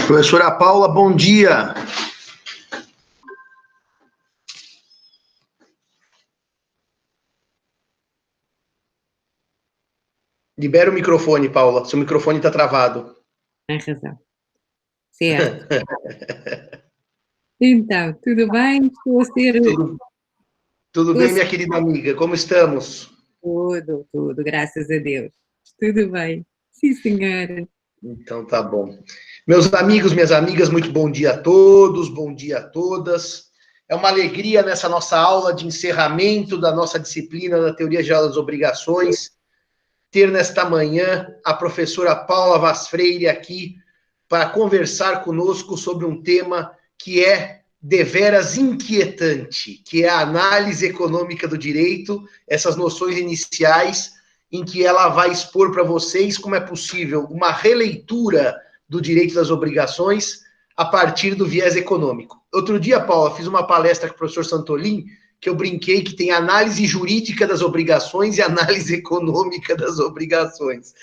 Professora Paula, bom dia. Libera o microfone, Paula. Seu microfone está travado. Tem razão. Certo. Então, tudo bem? Estou a ser... Tudo bem, minha querida amiga? Como estamos? Tudo, graças a Deus. Tudo bem. Sim, senhora. Então tá bom. Meus amigos, minhas amigas, muito bom dia a todos, bom dia a todas. É uma alegria nessa nossa aula de encerramento da nossa disciplina da Teoria Geral das Obrigações, ter nesta manhã a professora Paula Vaz Freire aqui para conversar conosco sobre um tema que é deveras inquietante, que é a análise econômica do direito, essas noções iniciais, em que ela vai expor para vocês como é possível uma releitura do direito das obrigações a partir do viés econômico. Outro dia, Paula, fiz uma palestra com o professor Santolin, que eu brinquei que tem análise jurídica das obrigações e análise econômica das obrigações.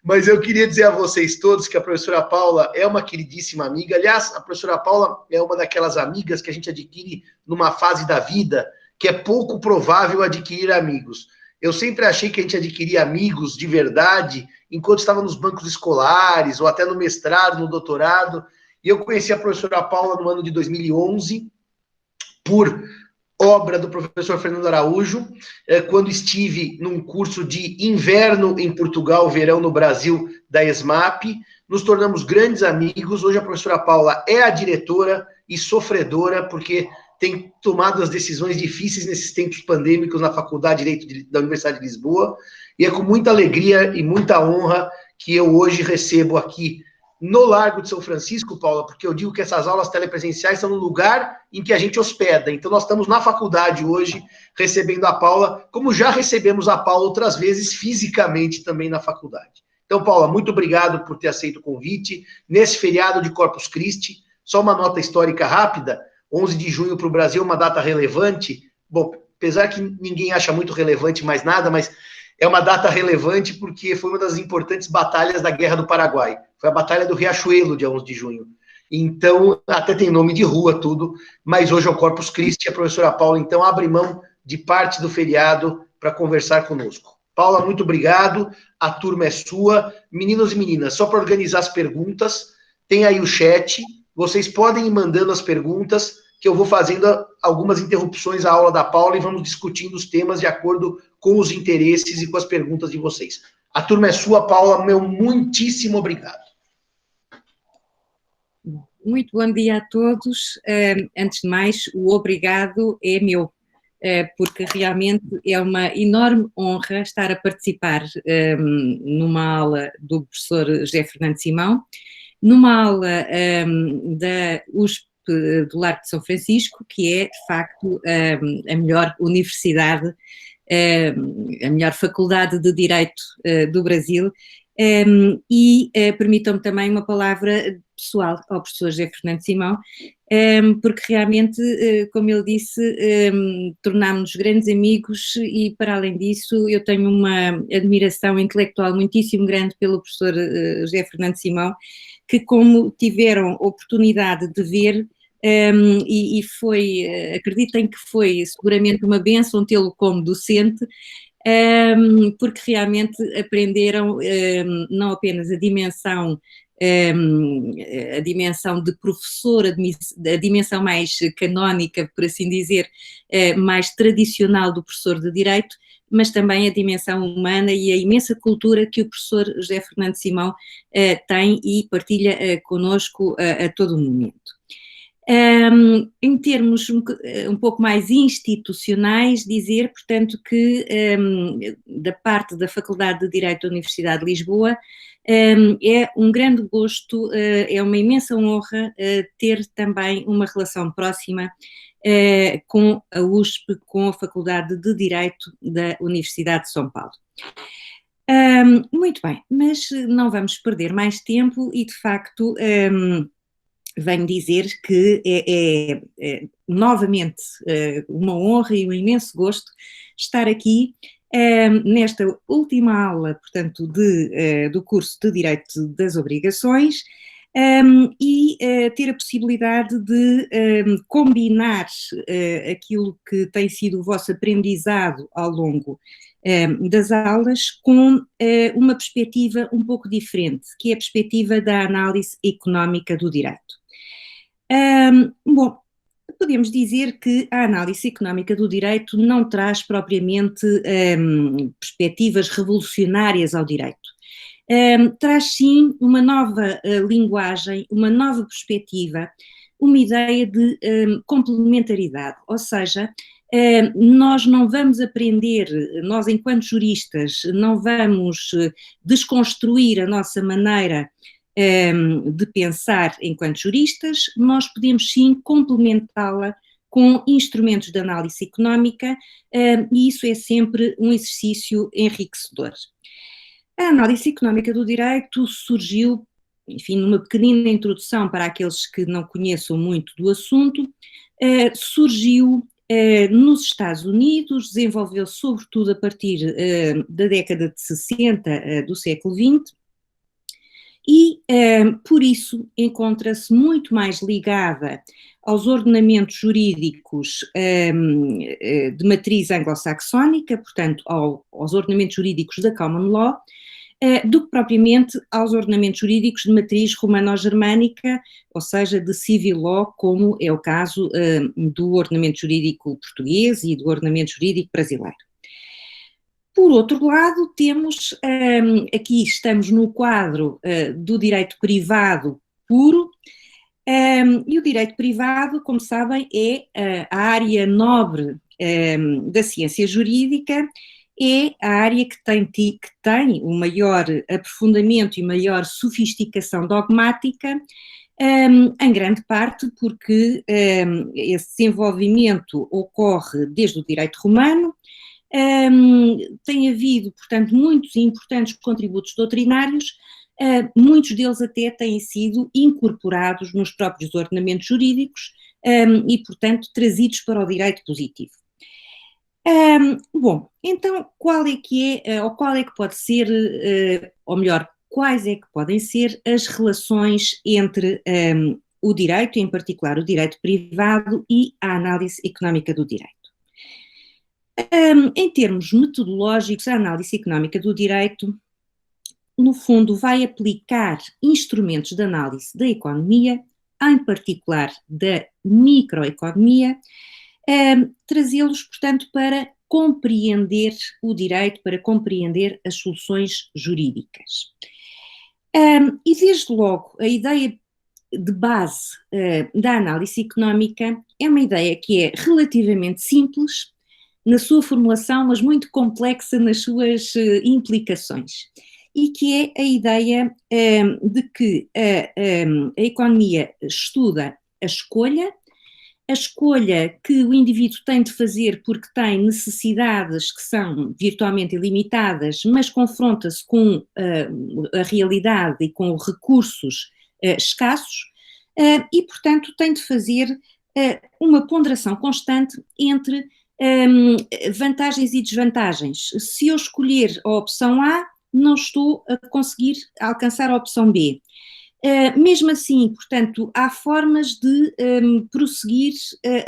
Mas eu queria dizer a vocês todos que a professora Paula é uma queridíssima amiga. Aliás, a professora Paula é uma daquelas amigas que a gente adquire numa fase da vida que é pouco provável adquirir amigos. Eu sempre achei que a gente adquiria amigos de verdade enquanto estava nos bancos escolares ou até no mestrado, no doutorado. E eu conheci a professora Paula no ano de 2011 por obra do professor Fernando Araújo, quando estive num curso de inverno em Portugal, verão no Brasil, da ESMAP. Nos tornamos grandes amigos. Hoje a professora Paula é a diretora e sofredora, porque tem tomado as decisões difíceis nesses tempos pandêmicos na Faculdade de Direito da Universidade de Lisboa, e é com muita alegria e muita honra que eu hoje recebo aqui no Largo de São Francisco, Paula, porque eu digo que essas aulas telepresenciais são no lugar em que a gente hospeda. Então, nós estamos na faculdade hoje, recebendo a Paula, como já recebemos a Paula outras vezes, fisicamente também na faculdade. Então, Paula, muito obrigado por ter aceito o convite. Nesse feriado de Corpus Christi, só uma nota histórica rápida, 11 de junho para o Brasil, uma data relevante. Bom, apesar que ninguém acha muito relevante mais nada, mas é uma data relevante porque foi uma das importantes batalhas da Guerra do Paraguai. Foi a Batalha do Riachuelo, dia 11 de junho. Então, até tem nome de rua, tudo, mas hoje é o Corpus Christi, a professora Paula, então, abre mão de parte do feriado para conversar conosco. Paula, muito obrigado, a turma é sua. Meninos e meninas, só para organizar as perguntas, tem aí o chat, vocês podem ir mandando as perguntas, que eu vou fazendo algumas interrupções à aula da Paula e vamos discutindo os temas de acordo com os interesses e com as perguntas de vocês. A turma é sua, Paula, meu muitíssimo obrigado. Muito bom dia a todos. Antes de mais, o obrigado é meu, porque realmente é uma enorme honra estar a participar numa aula do professor José Fernando Simão, numa aula da USP do Largo de São Francisco, que é, de facto, a melhor universidade, a melhor faculdade de Direito do Brasil, e permitam-me também uma palavra pessoal ao professor José Fernando Simão, porque realmente, como ele disse, tornámos-nos grandes amigos e, para além disso, eu tenho uma admiração intelectual muitíssimo grande pelo professor José Fernando Simão, que, como tiveram oportunidade de ver, e foi, acreditem que foi seguramente uma bênção tê-lo como docente, porque realmente aprenderam não apenas a dimensão de professor, a dimensão mais canónica, por assim dizer, mais tradicional do professor de Direito, mas também a dimensão humana e a imensa cultura que o professor José Fernando Simão tem e partilha connosco a todo momento. Em termos um pouco mais institucionais, dizer, portanto, que da parte da Faculdade de Direito da Universidade de Lisboa é um grande gosto, é uma imensa honra ter também uma relação próxima com a USP, com a Faculdade de Direito da Universidade de São Paulo. Muito bem, mas não vamos perder mais tempo e, de facto, venho dizer que é novamente uma honra e um imenso gosto estar aqui nesta última aula, portanto, do curso de Direito das Obrigações, e ter a possibilidade de combinar aquilo que tem sido o vosso aprendizado ao longo das aulas com uma perspectiva um pouco diferente, que é a perspectiva da análise económica do direito. Bom, podemos dizer que a análise económica do direito não traz propriamente perspectivas revolucionárias ao direito. Traz sim uma nova linguagem, uma nova perspectiva, uma ideia de complementaridade, ou seja, nós não vamos aprender, nós enquanto juristas, não vamos desconstruir a nossa maneira de pensar enquanto juristas, nós podemos sim complementá-la com instrumentos de análise económica e isso é sempre um exercício enriquecedor. A análise económica do direito surgiu, enfim, numa pequenina introdução para aqueles que não conheçam muito do assunto, surgiu nos Estados Unidos, desenvolveu-se sobretudo a partir da década de 60 do século XX e, por isso, encontra-se muito mais ligada aos ordenamentos jurídicos de matriz anglo-saxónica, portanto, aos ordenamentos jurídicos da Common Law, do que propriamente aos ordenamentos jurídicos de matriz romano-germânica, ou seja, de civil law, como é o caso do ordenamento jurídico português e do ordenamento jurídico brasileiro. Por outro lado, temos, aqui estamos no quadro do direito privado puro, e o direito privado, como sabem, é a área nobre da ciência jurídica, é a área que tem o maior aprofundamento e maior sofisticação dogmática, em grande parte porque esse desenvolvimento ocorre desde o direito romano. Tem havido, portanto, muitos e importantes contributos doutrinários, muitos deles até têm sido incorporados nos próprios ordenamentos jurídicos e, portanto, trazidos para o direito positivo. Bom, então qual é que é, ou qual é que pode ser, ou melhor, quais é que podem ser as relações entre o direito, em particular o direito privado, e a análise económica do direito? Em termos metodológicos, a análise económica do direito, no fundo, vai aplicar instrumentos de análise da economia, em particular da microeconomia, trazê-los, portanto, para compreender o direito, para compreender as soluções jurídicas. E desde logo, a ideia de base da análise económica é uma ideia que é relativamente simples na sua formulação, mas muito complexa nas suas implicações, e que é a ideia de que a economia estuda a escolha que o indivíduo tem de fazer porque tem necessidades que são virtualmente ilimitadas, mas confronta-se com a realidade e com recursos escassos, e, portanto, tem de fazer uma ponderação constante entre vantagens e desvantagens. Se eu escolher a opção A, não estou a conseguir alcançar a opção B. Mesmo assim, portanto, há formas de prosseguir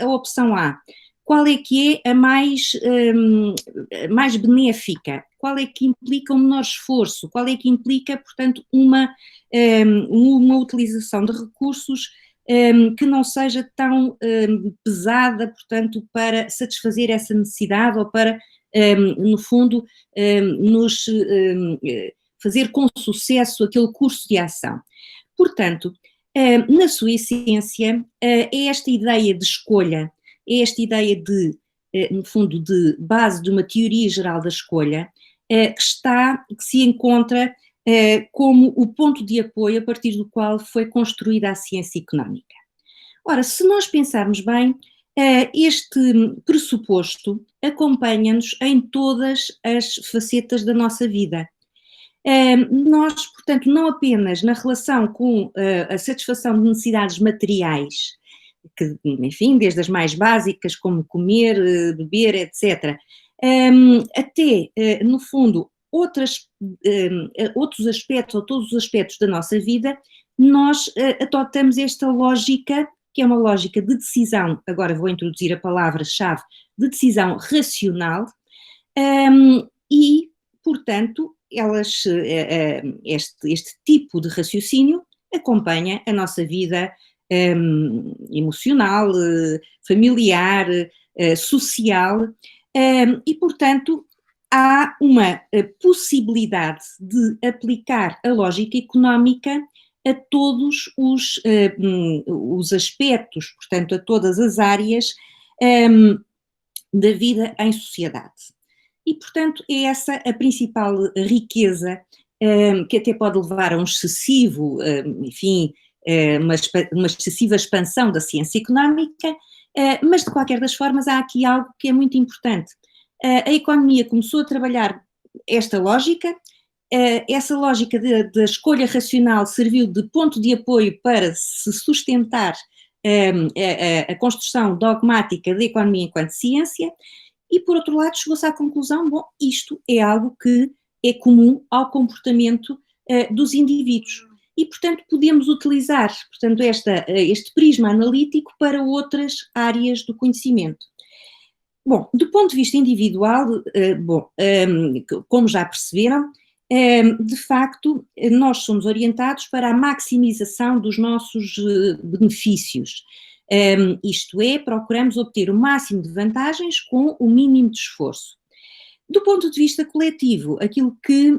a opção A. Qual é que é a mais benéfica? Qual é que implica um menor esforço? Qual é que implica, portanto, uma utilização de recursos que não seja tão pesada, portanto, para satisfazer essa necessidade ou para, no fundo, nos fazer com sucesso aquele curso de ação. Portanto, na sua essência, é esta ideia de escolha, é esta ideia de, no fundo, de base de uma teoria geral da escolha, que se encontra como o ponto de apoio a partir do qual foi construída a ciência económica. Ora, se nós pensarmos bem, este pressuposto acompanha-nos em todas as facetas da nossa vida. Nós, portanto, não apenas na relação com a satisfação de necessidades materiais, que, enfim, desde as mais básicas, como comer, beber, etc., até, no fundo, outros aspectos, ou todos os aspectos da nossa vida, nós adotamos esta lógica, que é uma lógica de decisão, agora vou introduzir a palavra-chave, de decisão racional, e, portanto, este tipo de raciocínio acompanha a nossa vida emocional, familiar, social, e, portanto, há uma possibilidade de aplicar a lógica económica a todos os aspectos, portanto, a todas as áreas da vida em sociedade. E, portanto, é essa a principal riqueza, que até pode levar a um excessivo, enfim, uma excessiva expansão da ciência económica, mas, de qualquer das formas, há aqui algo que é muito importante. A economia começou a trabalhar esta lógica, essa lógica da escolha racional serviu de ponto de apoio para se sustentar a construção dogmática da economia enquanto ciência, e, por outro lado, chegou-se à conclusão, bom, isto é algo que é comum ao comportamento dos indivíduos. E, portanto, podemos utilizar, portanto, este prisma analítico para outras áreas do conhecimento. Bom, do ponto de vista individual, como já perceberam, de facto, nós somos orientados para a maximização dos nossos benefícios. Isto é, procuramos obter o máximo de vantagens com o mínimo de esforço. Do ponto de vista coletivo, aquilo que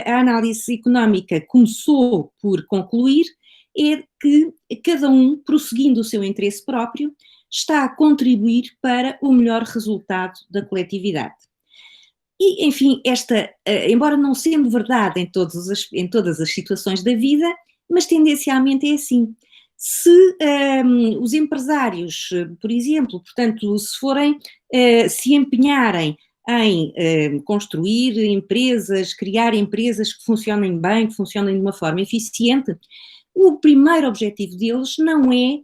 a análise económica começou por concluir é que cada um, prosseguindo o seu interesse próprio, está a contribuir para o melhor resultado da coletividade. E, enfim, embora não sendo verdade em todas as situações da vida, mas tendencialmente é assim. Se os empresários, por exemplo, portanto, se empenharem em construir empresas, criar empresas que funcionem bem, que funcionem de uma forma eficiente, o primeiro objetivo deles não é,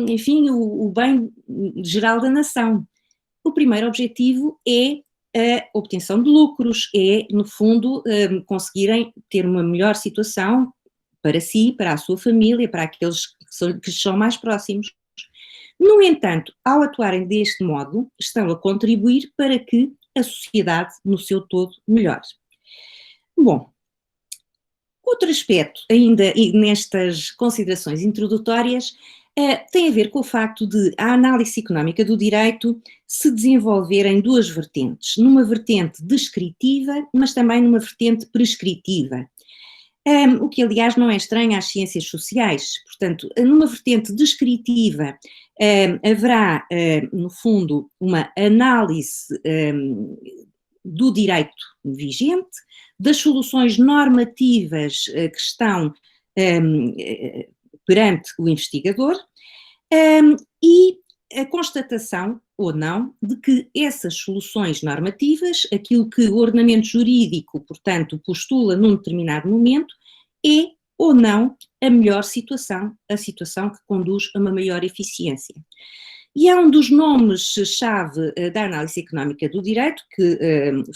enfim, o bem geral da nação. O primeiro objetivo é a obtenção de lucros, é, no fundo, conseguirem ter uma melhor situação para si, para a sua família, para aqueles que são mais próximos. No entanto, ao atuarem deste modo, estão a contribuir para que a sociedade, no seu todo, melhore. Bom, outro aspecto, ainda nestas considerações introdutórias, tem a ver com o facto de a análise económica do direito se desenvolver em duas vertentes, numa vertente descritiva, mas também numa vertente prescritiva. O que, aliás, não é estranho às ciências sociais. Portanto, numa vertente descritiva, haverá, no fundo, uma análise do direito vigente, das soluções normativas que estão perante o investigador, e a constatação, ou não, de que essas soluções normativas, aquilo que o ordenamento jurídico, portanto, postula num determinado momento, é ou não a melhor situação, a situação que conduz a uma maior eficiência. E é um dos nomes-chave da análise económica do direito, que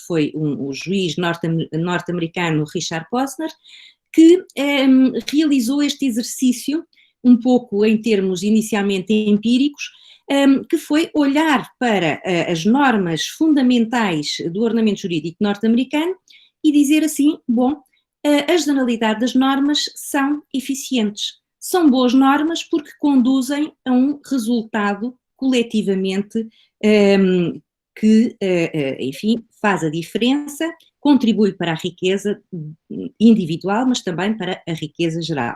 foi o juiz norte-americano Richard Posner, que realizou este exercício, um pouco em termos inicialmente empíricos, que foi olhar para as normas fundamentais do ordenamento jurídico norte-americano e dizer assim, bom, a generalidade das normas são eficientes. São boas normas porque conduzem a um resultado coletivamente que, enfim, faz a diferença, contribui para a riqueza individual, mas também para a riqueza geral.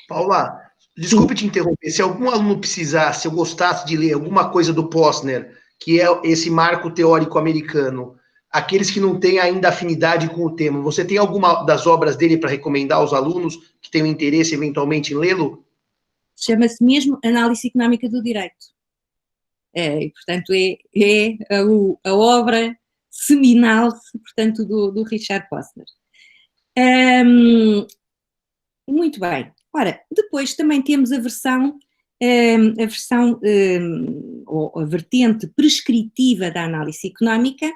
Paula, desculpe te interromper, se algum aluno precisasse, se eu gostasse de ler alguma coisa do Posner, que é esse marco teórico americano, aqueles que não têm ainda afinidade com o tema, você tem alguma das obras dele para recomendar aos alunos que tenham interesse eventualmente em lê-lo? Chama-se mesmo Análise Económica do Direito. E, portanto, é a obra seminal, portanto, do Richard Posner. Muito bem. Ora, depois também temos a versão a versão ou a vertente prescritiva da análise económica,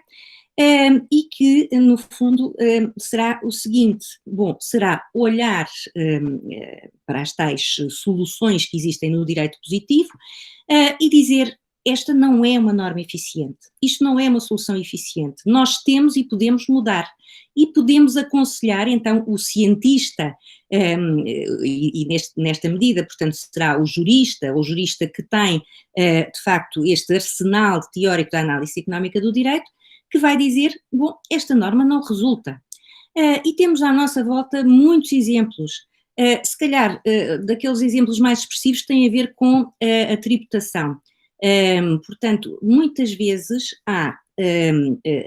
e que, no fundo, será o seguinte: bom, será olhar para as tais soluções que existem no direito positivo e dizer: esta não é uma norma eficiente, isto não é uma solução eficiente, nós temos e podemos mudar. E podemos aconselhar, então, o cientista, e nesta medida, portanto, será o jurista, ou jurista que tem, de facto, este arsenal teórico da análise económica do direito, que vai dizer: bom, esta norma não resulta. E temos à nossa volta muitos exemplos. Se calhar, daqueles exemplos mais expressivos têm a ver com a tributação. Portanto, muitas vezes há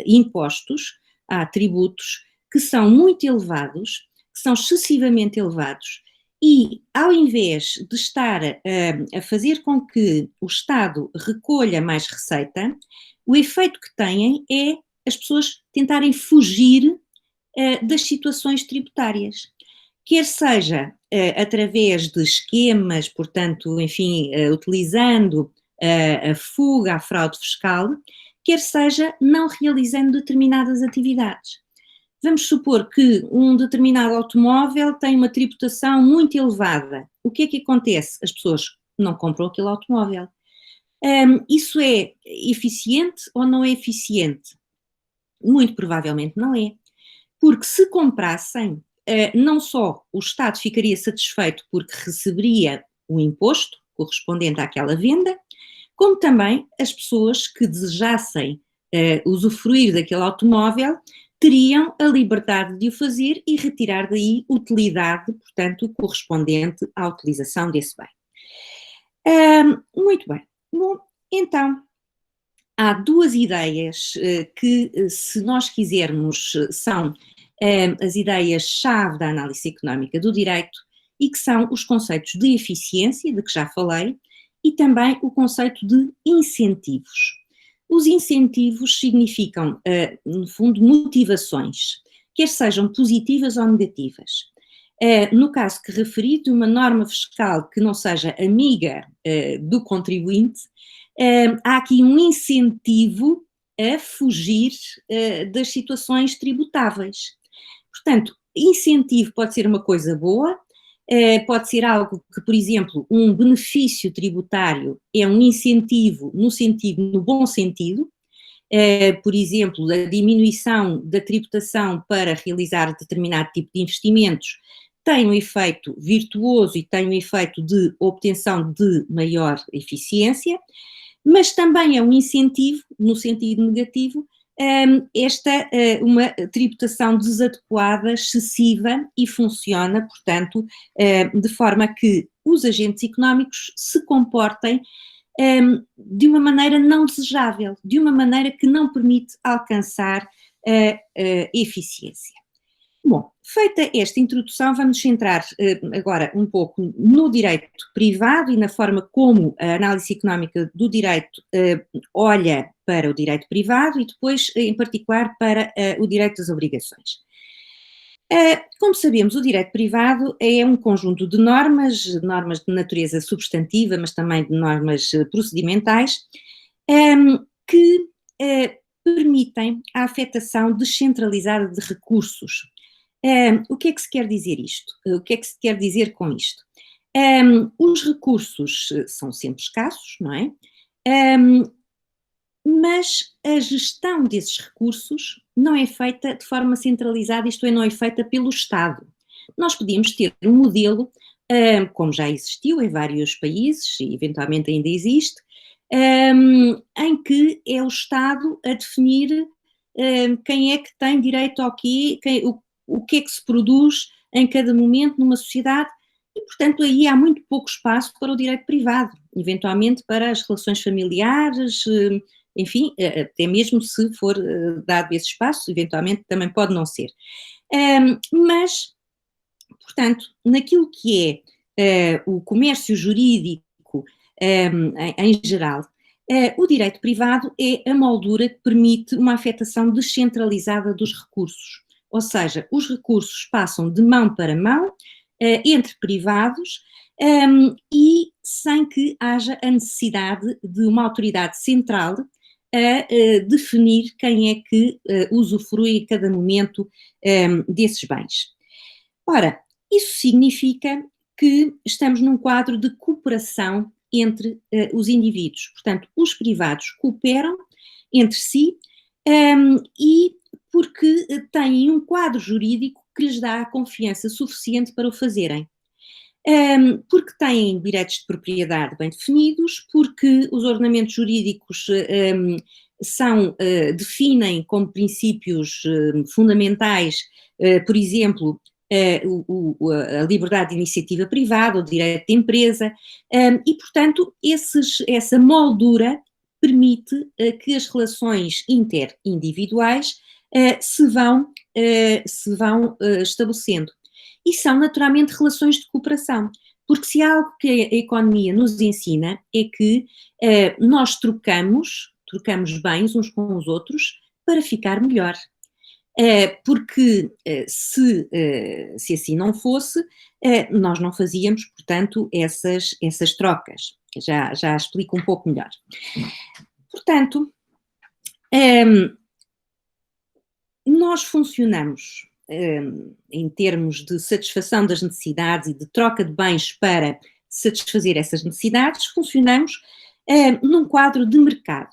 impostos, há tributos que são muito elevados, que são excessivamente elevados, e ao invés de estar a fazer com que o Estado recolha mais receita, o efeito que têm é as pessoas tentarem fugir das situações tributárias. Quer seja através de esquemas, portanto, enfim, utilizando a fuga, a fraude fiscal, quer seja não realizando determinadas atividades. Vamos supor que um determinado automóvel tem uma tributação muito elevada. O que é que acontece? As pessoas não compram aquele automóvel. Isso é eficiente ou não é eficiente? Muito provavelmente não é. Porque se comprassem, não só o Estado ficaria satisfeito porque receberia o imposto correspondente àquela venda, como também as pessoas que desejassem usufruir daquele automóvel teriam a liberdade de o fazer e retirar daí utilidade, portanto, correspondente à utilização desse bem. Muito bem. Bom, então, há duas ideias que, se nós quisermos, são as ideias-chave da análise económica do direito e que são os conceitos de eficiência, de que já falei, e também o conceito de incentivos. Os incentivos significam, no fundo, motivações, quer sejam positivas ou negativas. No caso que referi, de uma norma fiscal que não seja amiga do contribuinte, há aqui um incentivo a fugir das situações tributáveis. Portanto, incentivo pode ser uma coisa boa, pode ser algo que, por exemplo, um benefício tributário é um incentivo no bom sentido, por exemplo, a diminuição da tributação para realizar determinado tipo de investimentos tem um efeito virtuoso e tem um efeito de obtenção de maior eficiência, mas também é um incentivo, no sentido negativo, uma tributação desadequada, excessiva, e funciona, portanto, de forma que os agentes económicos se comportem de uma maneira não desejável, de uma maneira que não permite alcançar a eficiência. Bom, feita esta introdução, vamos centrar agora um pouco no direito privado e na forma como a análise económica do direito olha para o direito privado e depois, em particular, para o direito das obrigações. Como sabemos, o direito privado é um conjunto de normas de natureza substantiva, mas também de normas procedimentais, que permitem a afetação descentralizada de recursos. O que é que se quer dizer isto? O que é que se quer dizer com isto? Os recursos são sempre escassos, não é? Mas a gestão desses recursos não é feita de forma centralizada, isto é, não é feita pelo Estado. Nós podíamos ter um modelo, como já existiu em vários países, e eventualmente ainda existe, em que é o Estado a definir quem é que tem direito ao quê, o que é que se produz em cada momento numa sociedade, e, portanto, aí há muito pouco espaço para o direito privado, eventualmente para as relações familiares, enfim, até mesmo se for dado esse espaço, eventualmente também pode não ser. Mas, portanto, naquilo que é o comércio jurídico em geral, o direito privado é a moldura que permite uma afetação descentralizada dos recursos. Ou seja, os recursos passam de mão para mão entre privados e sem que haja a necessidade de uma autoridade central a definir quem é que usufrui a cada momento desses bens. Ora, isso significa que estamos num quadro de cooperação entre os indivíduos. Portanto, os privados cooperam entre si e porque têm um quadro jurídico que lhes dá a confiança suficiente para o fazerem. Porque têm direitos de propriedade bem definidos, porque os ordenamentos jurídicos definem como princípios fundamentais, por exemplo, a liberdade de iniciativa privada, o direito de empresa, e, portanto, essa moldura permite que as relações interindividuais se vão estabelecendo. E são naturalmente relações de cooperação, porque se há algo que a economia nos ensina é que nós trocamos bens uns com os outros para ficar melhor. Porque se assim não fosse, nós não fazíamos, portanto, essas trocas. Já explico um pouco melhor. Portanto, nós funcionamos em termos de satisfação das necessidades e de troca de bens para satisfazer essas necessidades, funcionamos num quadro de mercado.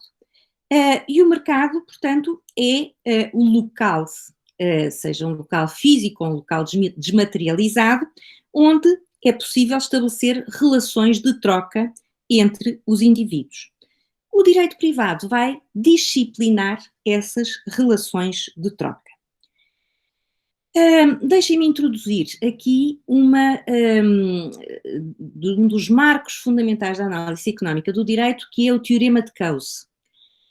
E o mercado, portanto, é o local, seja um local físico ou um local desmaterializado, onde é possível estabelecer relações de troca entre os indivíduos. O direito privado vai disciplinar essas relações de troca. Deixem-me introduzir aqui um dos marcos fundamentais da análise económica do direito, que é o Teorema de Coase.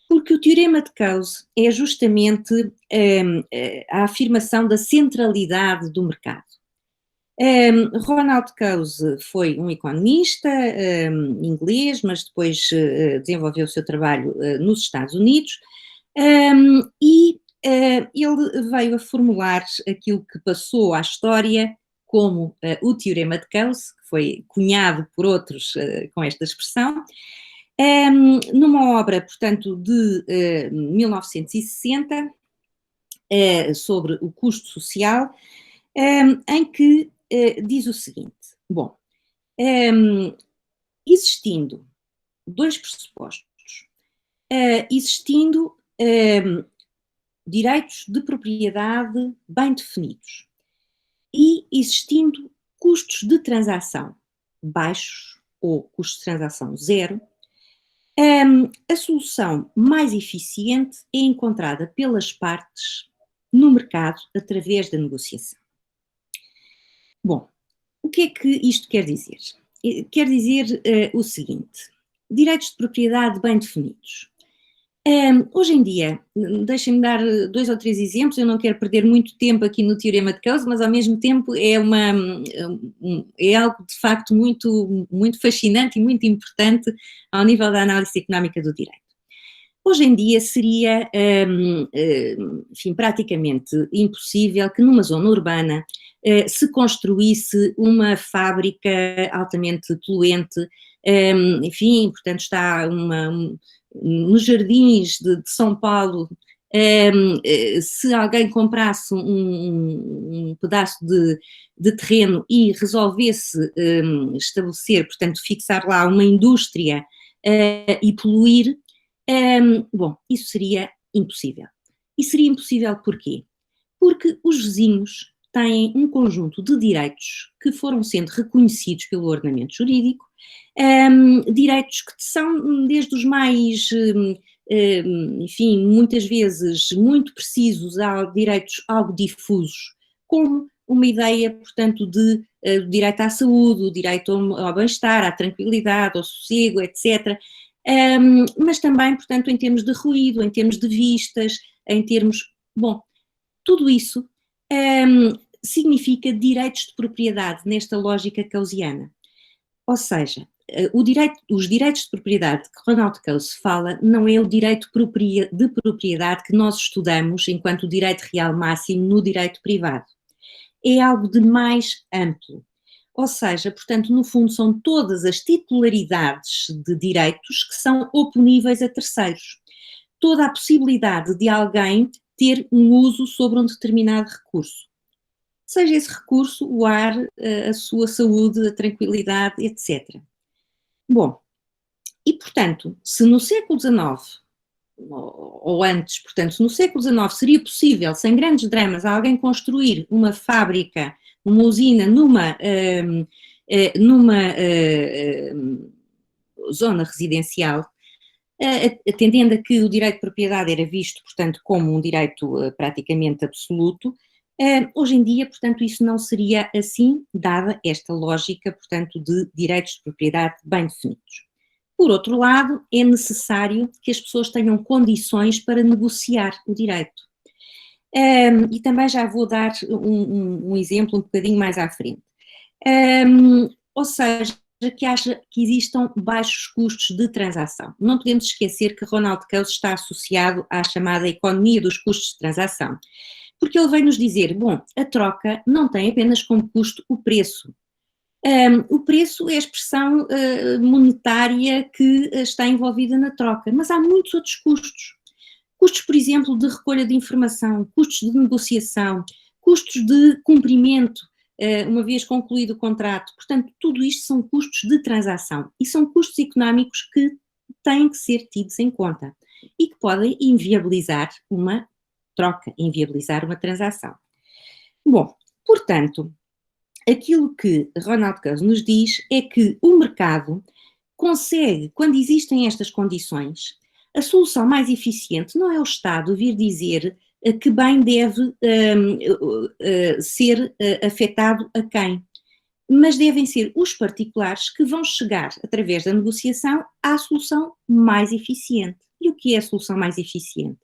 Porque o Teorema de Coase é justamente a afirmação da centralidade do mercado. Ronald Coase foi um economista inglês, mas depois desenvolveu o seu trabalho nos Estados Unidos, e ele veio a formular aquilo que passou à história como o Teorema de Coase, que foi cunhado por outros com esta expressão, numa obra, portanto, de 1960, sobre o custo social, em que diz o seguinte: bom, existindo dois pressupostos, existindo direitos de propriedade bem definidos e existindo custos de transação baixos ou custos de transação zero, a solução mais eficiente é encontrada pelas partes no mercado através da negociação. Bom, o que é que isto quer dizer? Quer dizer o seguinte: direitos de propriedade bem definidos. Hoje em dia, deixem-me dar 2 ou 3 exemplos, eu não quero perder muito tempo aqui no Teorema de Coase, mas ao mesmo tempo é algo de facto muito, muito fascinante e muito importante ao nível da análise económica do direito. Hoje em dia seria, enfim, praticamente impossível que numa zona urbana se construísse uma fábrica altamente poluente, enfim, portanto está nos jardins de São Paulo, se alguém comprasse um pedaço de terreno e resolvesse estabelecer, portanto, fixar lá uma indústria e poluir, bom, isso seria impossível. E seria impossível porquê? Porque os vizinhos têm um conjunto de direitos que foram sendo reconhecidos pelo ordenamento jurídico, direitos que são desde os mais, enfim, muitas vezes muito precisos, a direitos algo difusos, como uma ideia, portanto, de direito à saúde, o direito ao bem-estar, à tranquilidade, ao sossego, etc., mas também, portanto, em termos de ruído, em termos de vistas, em termos... Bom, tudo isso significa direitos de propriedade nesta lógica coasiana. Ou seja, os direitos de propriedade que Ronald Coase fala não é o direito de propriedade que nós estudamos enquanto direito real máximo no direito privado. É algo de mais amplo. Ou seja, portanto, no fundo, são todas as titularidades de direitos que são oponíveis a terceiros. Toda a possibilidade de alguém ter um uso sobre um determinado recurso. Seja esse recurso o ar, a sua saúde, a tranquilidade, etc. Bom, e portanto, se no século XIX, ou antes, portanto, se no século XIX seria possível, sem grandes dramas, alguém construir uma fábrica, uma usina numa zona residencial, atendendo a que o direito de propriedade era visto, portanto, como um direito praticamente absoluto, hoje em dia, portanto, isso não seria assim, dada esta lógica, portanto, de direitos de propriedade bem definidos. Por outro lado, é necessário que as pessoas tenham condições para negociar o direito. E também já vou dar um exemplo um bocadinho mais à frente. Ou seja, que existam baixos custos de transação. Não podemos esquecer que Ronald Coase está associado à chamada economia dos custos de transação, porque ele vem nos dizer, bom, a troca não tem apenas como custo o preço. O preço é a expressão monetária que está envolvida na troca, mas há muitos outros custos. Custos, por exemplo, de recolha de informação, custos de negociação, custos de cumprimento, uma vez concluído o contrato. Portanto, tudo isto são custos de transação e são custos económicos que têm que ser tidos em conta e que podem inviabilizar uma troca, inviabilizar uma transação. Bom, portanto, aquilo que Ronald Coase nos diz é que o mercado consegue, quando existem estas condições, a solução mais eficiente não é o Estado vir dizer que bem deve ser afetado a quem, mas devem ser os particulares que vão chegar, através da negociação, à solução mais eficiente. E o que é a solução mais eficiente?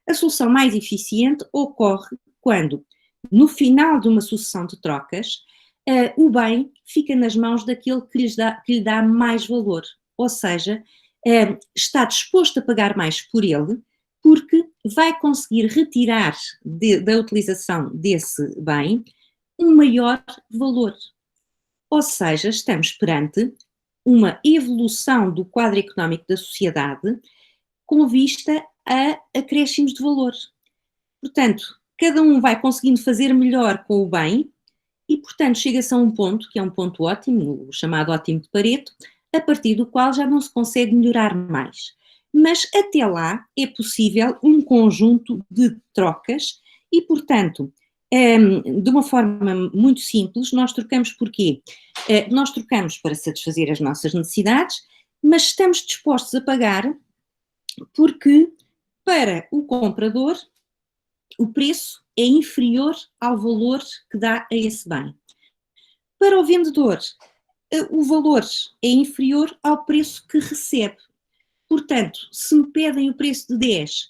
A solução mais eficiente ocorre quando, no final de uma sucessão de trocas, o bem fica nas mãos daquele que lhe dá mais valor, ou seja, está disposto a pagar mais por ele, porque vai conseguir retirar da utilização desse bem um maior valor. Ou seja, estamos perante uma evolução do quadro económico da sociedade com vista a acréscimos de valor. Portanto, cada um vai conseguindo fazer melhor com o bem e, portanto, chega-se a um ponto, que é um ponto ótimo, o chamado ótimo de Pareto, a partir do qual já não se consegue melhorar mais. Mas até lá é possível um conjunto de trocas e, portanto, de uma forma muito simples, nós trocamos porquê? Nós trocamos para satisfazer as nossas necessidades, mas estamos dispostos a pagar porque, para o comprador, o preço é inferior ao valor que dá a esse bem. Para o vendedor, o valor é inferior ao preço que recebe. Portanto, se me pedem o preço de 10,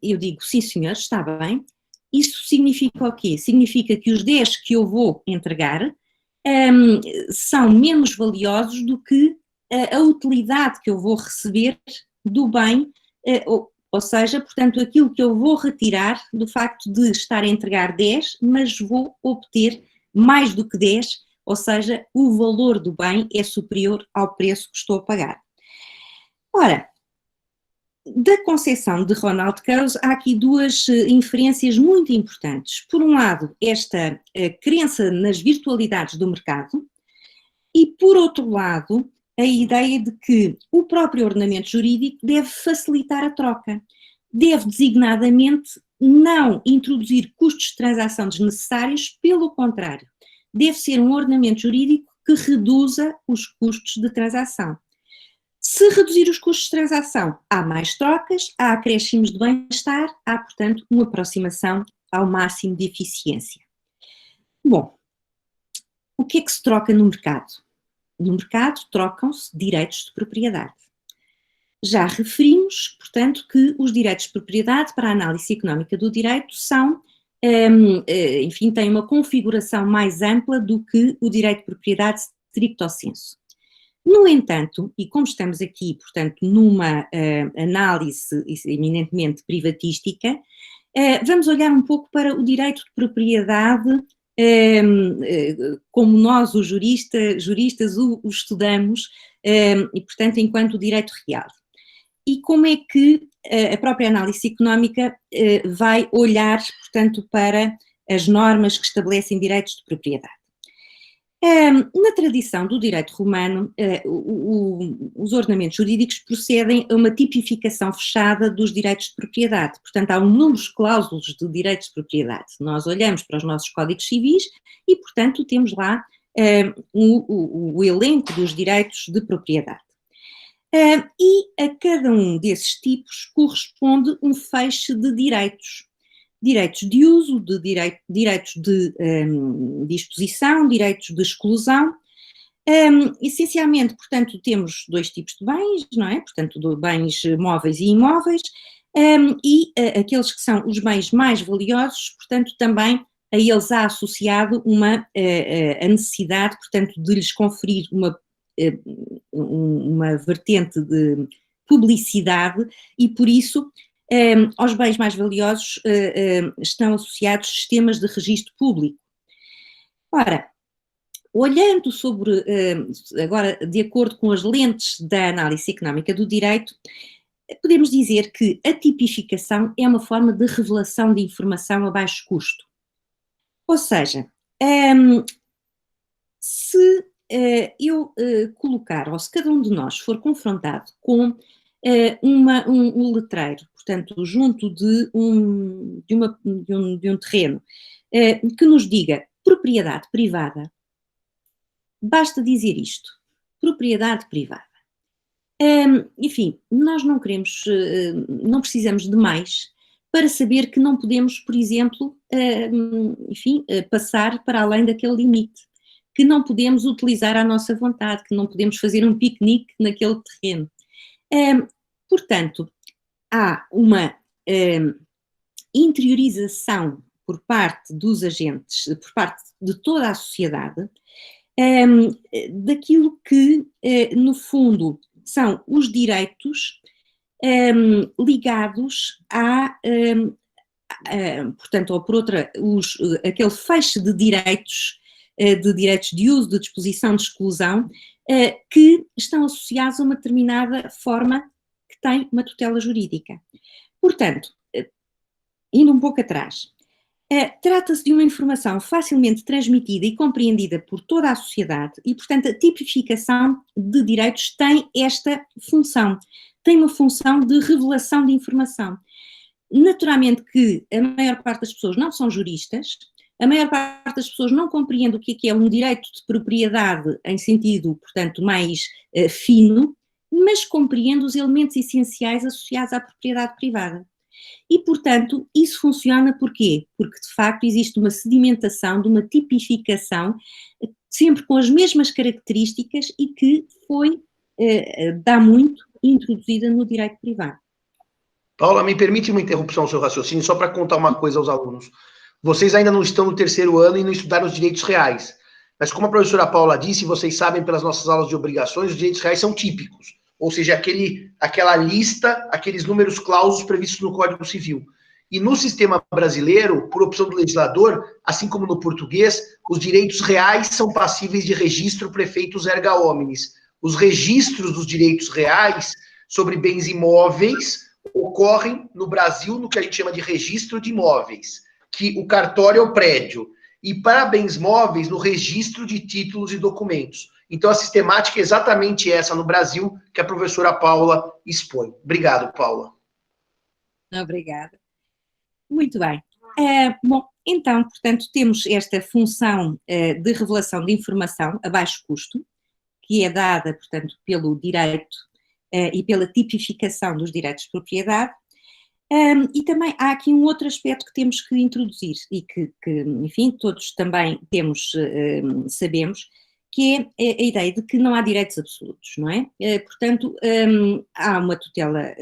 eu digo, sim senhor, está bem. Isso significa o quê? Significa que os 10 que eu vou entregar são menos valiosos do que a utilidade que eu vou receber do bem, ou seja, portanto, aquilo que eu vou retirar do facto de estar a entregar 10, mas vou obter mais do que 10, ou seja, o valor do bem é superior ao preço que estou a pagar. Ora, da concepção de Ronald Coase, há aqui duas inferências muito importantes. Por um lado, esta crença nas virtualidades do mercado e, por outro lado, a ideia de que o próprio ordenamento jurídico deve facilitar a troca, deve designadamente não introduzir custos de transação desnecessários, pelo contrário, deve ser um ordenamento jurídico que reduza os custos de transação. Se reduzir os custos de transação, há mais trocas, há acréscimos de bem-estar, há, portanto, uma aproximação ao máximo de eficiência. Bom, o que é que se troca no mercado? No mercado trocam-se direitos de propriedade. Já referimos, portanto, que os direitos de propriedade, para a análise económica do direito, são, enfim, têm uma configuração mais ampla do que o direito de propriedade stricto sensu. No entanto, e como estamos aqui, portanto, numa análise eminentemente privatística, vamos olhar um pouco para o direito de propriedade como nós, os juristas, o estudamos, e, portanto, enquanto direito real. E como é que a própria análise económica vai olhar, portanto, para as normas que estabelecem direitos de propriedade. Na tradição do direito romano, os ordenamentos jurídicos procedem a uma tipificação fechada dos direitos de propriedade. Portanto, há um número de cláusulas de direitos de propriedade. Nós olhamos para os nossos códigos civis e, portanto, temos lá o elenco dos direitos de propriedade. E a cada um desses tipos corresponde um feixe de direitos. Direitos de uso, direitos de disposição, direitos de exclusão. Essencialmente, portanto, temos dois tipos de bens, não é? Portanto, de bens móveis e imóveis, e aqueles que são os bens mais valiosos, portanto, também a eles há associado a necessidade, portanto, de lhes conferir uma vertente de publicidade e, por isso, aos bens mais valiosos estão associados sistemas de registro público. Ora, olhando agora de acordo com as lentes da análise económica do direito, podemos dizer que a tipificação é uma forma de revelação de informação a baixo custo. Ou seja, se eu colocar, ou se cada um de nós for confrontado com um letreiro, portanto, junto de um terreno, que nos diga propriedade privada, basta dizer isto, propriedade privada. Enfim, nós não queremos, não precisamos de mais para saber que não podemos, por exemplo, passar para além daquele limite, que não podemos utilizar à nossa vontade, que não podemos fazer um piquenique naquele terreno. Portanto, há uma interiorização por parte dos agentes, por parte de toda a sociedade, daquilo que, no fundo, são os direitos ligados portanto, ou por outra, aquele feixe de direitos de uso, de disposição, de exclusão, que estão associados a uma determinada forma que tem uma tutela jurídica. Portanto, indo um pouco atrás, trata-se de uma informação facilmente transmitida e compreendida por toda a sociedade e, portanto, a tipificação de direitos tem esta função, tem uma função de revelação de informação. Naturalmente que a maior parte das pessoas não são juristas, a maior parte das pessoas não compreende o que é um direito de propriedade em sentido, portanto, mais fino, mas compreende os elementos essenciais associados à propriedade privada. E, portanto, isso funciona porquê? Porque, de facto, existe uma sedimentação de uma tipificação, sempre com as mesmas características e que foi, dá muito, introduzida no direito privado. Paula, me permite uma interrupção no seu raciocínio, só para contar uma coisa aos alunos. Vocês ainda não estão no terceiro ano e não estudaram os direitos reais. Mas como a professora Paula disse, vocês sabem pelas nossas aulas de obrigações, os direitos reais são típicos. Ou seja, aquela lista, aqueles números clausos previstos no Código Civil. E no sistema brasileiro, por opção do legislador, assim como no português, os direitos reais são passíveis de registro prefeitus erga omnes. Os registros dos direitos reais sobre bens imóveis ocorrem no Brasil no que a gente chama de registro de imóveis, que o cartório é o prédio, e para bens móveis no registro de títulos e documentos. Então, a sistemática é exatamente essa no Brasil que a professora Paula expõe. Obrigado, Paula. Obrigada. Muito bem. Bom, então, portanto, temos esta função de revelação de informação a baixo custo, que é dada, portanto, pelo direito e pela tipificação dos direitos de propriedade. E também há aqui um outro aspecto que temos que introduzir e que enfim, todos também sabemos, que é a ideia de que não há direitos absolutos, não é? Portanto, há uma tutela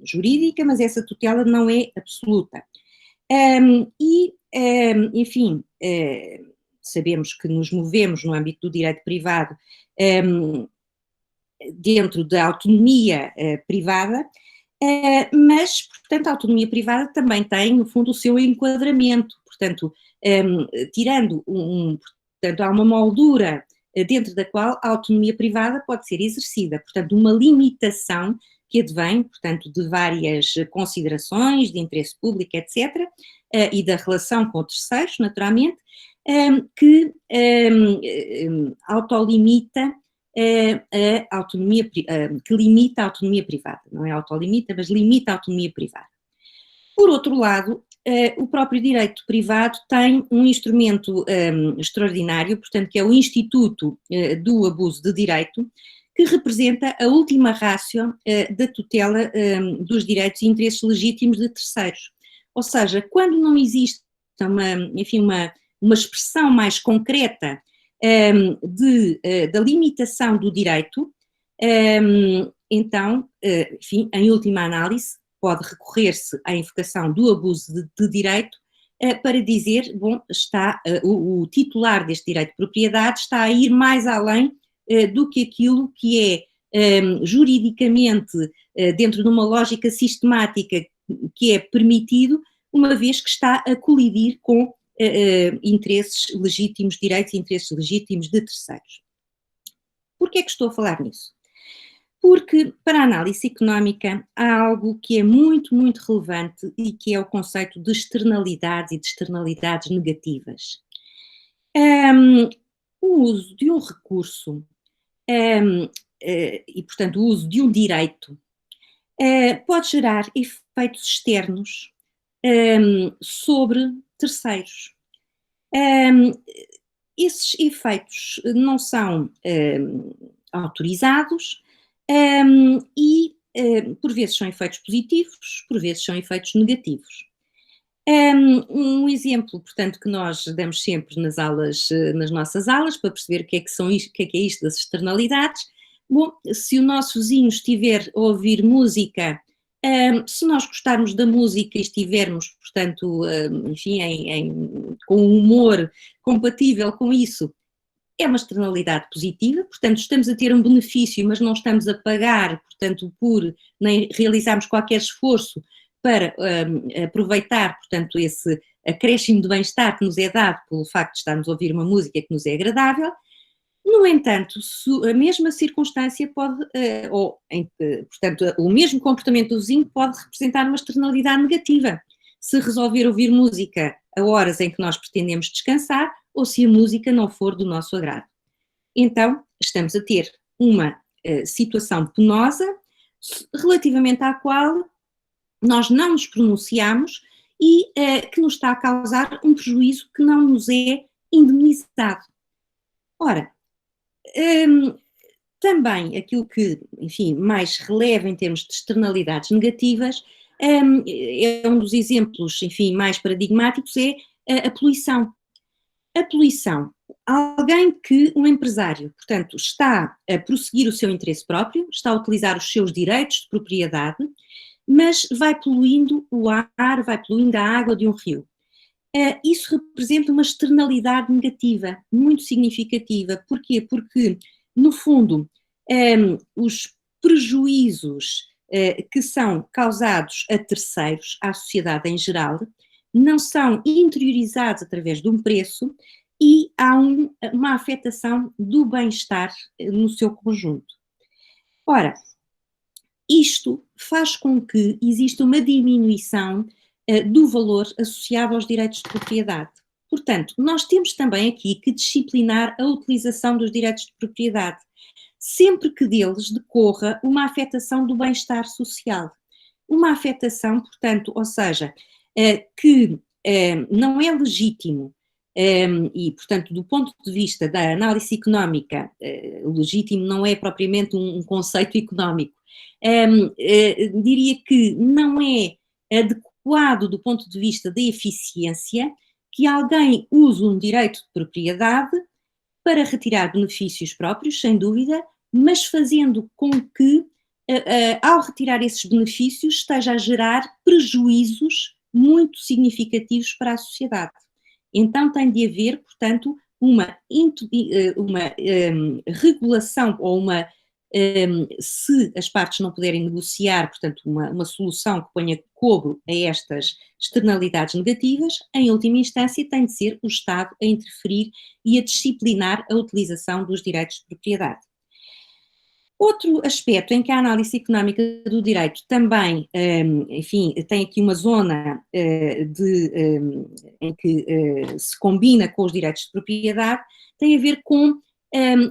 jurídica, mas essa tutela não é absoluta. Enfim, sabemos que nos movemos no âmbito do direito privado dentro da autonomia privada, Mas, portanto, a autonomia privada também tem, no fundo, o seu enquadramento, portanto, portanto, há uma moldura dentro da qual a autonomia privada pode ser exercida, portanto, uma limitação que advém, portanto, de várias considerações de interesse público, etc., e da relação com terceiros, naturalmente, que autolimita a autonomia, que limita a autonomia privada, não é autolimita, mas limita a autonomia privada. Por outro lado, o próprio direito privado tem um instrumento extraordinário, portanto, que é o Instituto do Abuso de Direito, que representa a última ratio da tutela dos direitos e interesses legítimos de terceiros. Ou seja, quando não existe uma expressão mais concreta da limitação do direito, então, enfim, em última análise, pode recorrer-se à invocação do abuso de direito para dizer, bom, o titular deste direito de propriedade está a ir mais além do que aquilo que é juridicamente, dentro de uma lógica sistemática que é permitido, uma vez que está a colidir com interesses legítimos, direitos e interesses legítimos de terceiros. Porquê é que estou a falar nisso? Porque, para a análise económica, há algo que é muito, muito relevante e que é o conceito de externalidades e de externalidades negativas. O uso de um recurso e, portanto, o uso de um direito pode gerar efeitos externos sobre terceiros. Esses efeitos não são autorizados e, por vezes, são efeitos positivos, por vezes, são efeitos negativos. Um exemplo, portanto, que nós damos sempre nas nossas aulas, para perceber o que é isto das externalidades. Bom, se o nosso vizinho estiver a ouvir música, se nós gostarmos da música e estivermos, portanto, enfim, com um humor compatível com isso, é uma externalidade positiva, portanto, estamos a ter um benefício, mas não estamos a pagar, portanto, nem realizarmos qualquer esforço para aproveitar, portanto, esse acréscimo de bem-estar que nos é dado pelo facto de estarmos a ouvir uma música que nos é agradável. No entanto, a mesma circunstância pode, portanto, o mesmo comportamento do vizinho pode representar uma externalidade negativa. Se resolver ouvir música a horas em que nós pretendemos descansar, ou se a música não for do nosso agrado. Então, estamos a ter uma situação penosa relativamente à qual nós não nos pronunciamos e que nos está a causar um prejuízo que não nos é indemnizado. Ora, também aquilo que, enfim, mais releva em termos de externalidades negativas, é um dos exemplos, enfim, mais paradigmáticos, é a poluição. A poluição, um empresário, portanto, está a prosseguir o seu interesse próprio, está a utilizar os seus direitos de propriedade, mas vai poluindo o ar, vai poluindo a água de um rio. Isso representa uma externalidade negativa, muito significativa. Porquê? Porque, no fundo, os prejuízos que são causados a terceiros, à sociedade em geral, não são interiorizados através de um preço e há uma afetação do bem-estar no seu conjunto. Ora, isto faz com que exista uma diminuição do valor associado aos direitos de propriedade. Portanto, nós temos também aqui que disciplinar a utilização dos direitos de propriedade, sempre que deles decorra uma afetação do bem-estar social. Uma afetação, portanto, ou seja, que não é legítimo e, portanto, do ponto de vista da análise económica, legítimo não é propriamente um conceito económico, diria que não é adequado do ponto de vista da eficiência que alguém use um direito de propriedade para retirar benefícios próprios, sem dúvida, mas fazendo com que, ao retirar esses benefícios, esteja a gerar prejuízos muito significativos para a sociedade. Então tem de haver, portanto, uma regulação ou uma se as partes não puderem negociar, portanto, uma solução que ponha cobro a estas externalidades negativas, em última instância tem de ser o Estado a interferir e a disciplinar a utilização dos direitos de propriedade. Outro aspecto em que a análise económica do direito também, enfim, tem aqui uma zona em que se combina com os direitos de propriedade, tem a ver com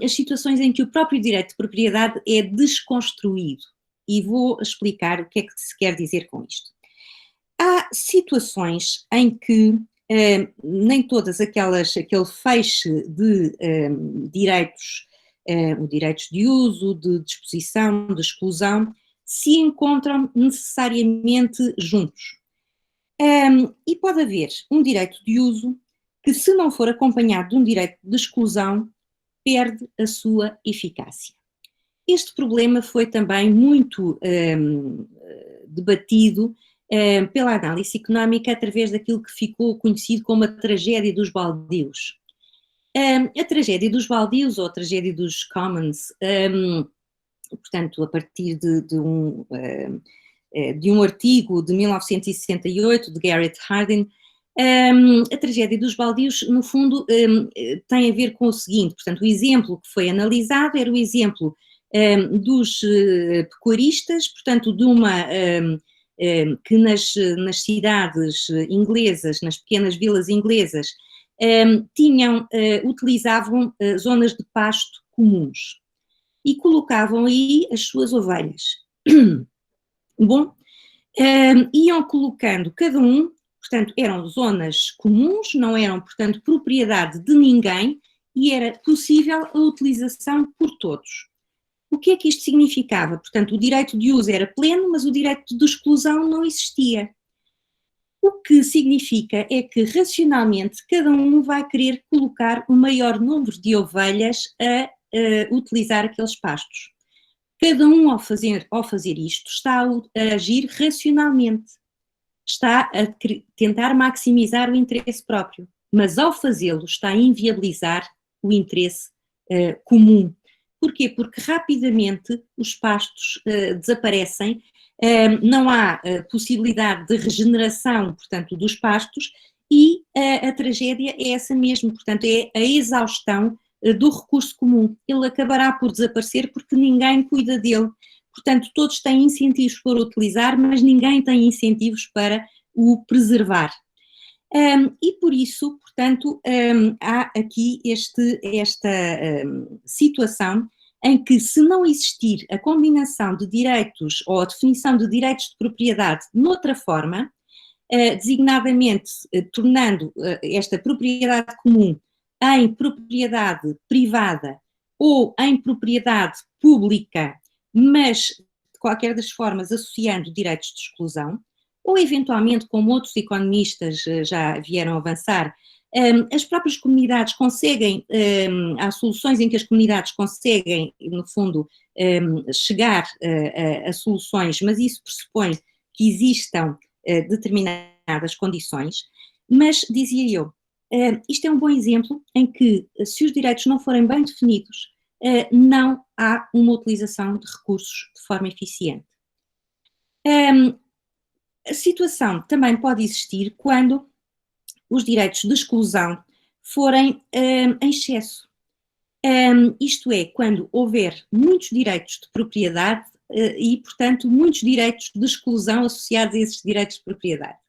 as situações em que o próprio direito de propriedade é desconstruído. E vou explicar o que é que se quer dizer com isto. Há situações em que nem todas aquele feixe de direitos, direitos de uso, de disposição, de exclusão, se encontram necessariamente juntos. E pode haver um direito de uso que, se não for acompanhado de um direito de exclusão, perde a sua eficácia. Este problema foi também muito debatido pela análise económica através daquilo que ficou conhecido como a tragédia dos baldios. A tragédia dos baldios, ou a tragédia dos commons, portanto, a partir de um artigo de 1968 de Garrett Hardin, a tragédia dos baldios, no fundo, tem a ver com o seguinte, portanto, o exemplo que foi analisado era o exemplo dos pecuaristas, portanto, de uma que nas cidades inglesas, nas pequenas vilas inglesas, utilizavam zonas de pasto comuns e colocavam aí as suas ovelhas. Bom, iam colocando cada um, portanto, eram zonas comuns, não eram, portanto, propriedade de ninguém e era possível a utilização por todos. O que é que isto significava? Portanto, o direito de uso era pleno, mas o direito de exclusão não existia. O que significa é que, racionalmente, cada um vai querer colocar o maior número de ovelhas a utilizar aqueles pastos. Cada um, ao fazer isto, está a agir racionalmente. Está a tentar maximizar o interesse próprio, mas, ao fazê-lo, está a inviabilizar o interesse comum. Porquê? Porque rapidamente os pastos desaparecem, não há possibilidade de regeneração, portanto, dos pastos e a tragédia é essa mesmo, portanto, é a exaustão do recurso comum. Ele acabará por desaparecer porque ninguém cuida dele. Portanto, todos têm incentivos para o utilizar, mas ninguém tem incentivos para o preservar. E por isso, portanto, há aqui esta situação em que, se não existir a combinação de direitos ou a definição de direitos de propriedade noutra forma, designadamente tornando esta propriedade comum em propriedade privada ou em propriedade pública, mas de qualquer das formas associando direitos de exclusão, ou eventualmente, como outros economistas já vieram avançar, as próprias comunidades conseguem, há soluções em que as comunidades conseguem, no fundo, chegar a soluções, mas isso pressupõe que existam determinadas condições, mas, dizia eu, isto é um bom exemplo em que, se os direitos não forem bem definidos, não há uma utilização de recursos de forma eficiente. A situação também pode existir quando os direitos de exclusão forem em excesso. Isto é, quando houver muitos direitos de propriedade e, portanto, muitos direitos de exclusão associados a esses direitos de propriedade.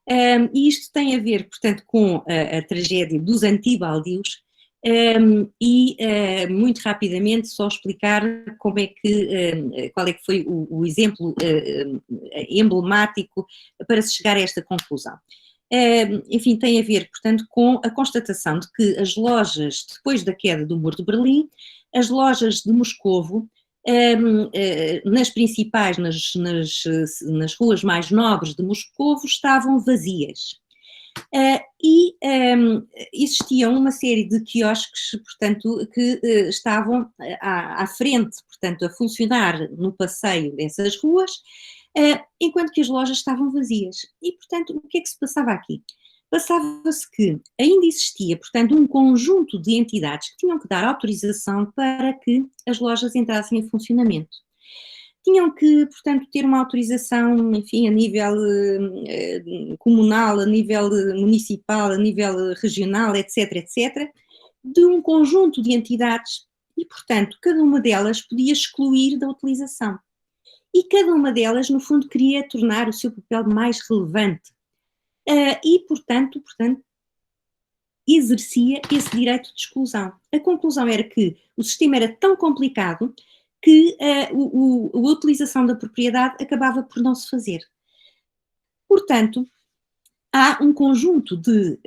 E isto tem a ver, portanto, com a tragédia dos antibaldios muito rapidamente só explicar qual é que foi o exemplo emblemático para se chegar a esta conclusão. Enfim, tem a ver, portanto, com a constatação de que as lojas, depois da queda do Muro de Berlim, as lojas de Moscovo, nas principais, nas ruas mais nobres de Moscovo, estavam vazias. Existiam uma série de quiosques, portanto, que estavam à frente, portanto, a funcionar no passeio dessas ruas, enquanto que as lojas estavam vazias. E, portanto, o que é que se passava aqui? passava-se que ainda existia, portanto, um conjunto de entidades que tinham que dar autorização para que as lojas entrassem em funcionamento. Tinham que, portanto, ter uma autorização, enfim, a nível comunal, a nível municipal, a nível regional, etc., etc., de um conjunto de entidades e, portanto, cada uma delas podia excluir da utilização. E cada uma delas, no fundo, queria tornar o seu papel mais relevante. E, portanto, exercia esse direito de exclusão. A conclusão era que o sistema era tão complicado que a utilização da propriedade acabava por não se fazer. Portanto, há um conjunto de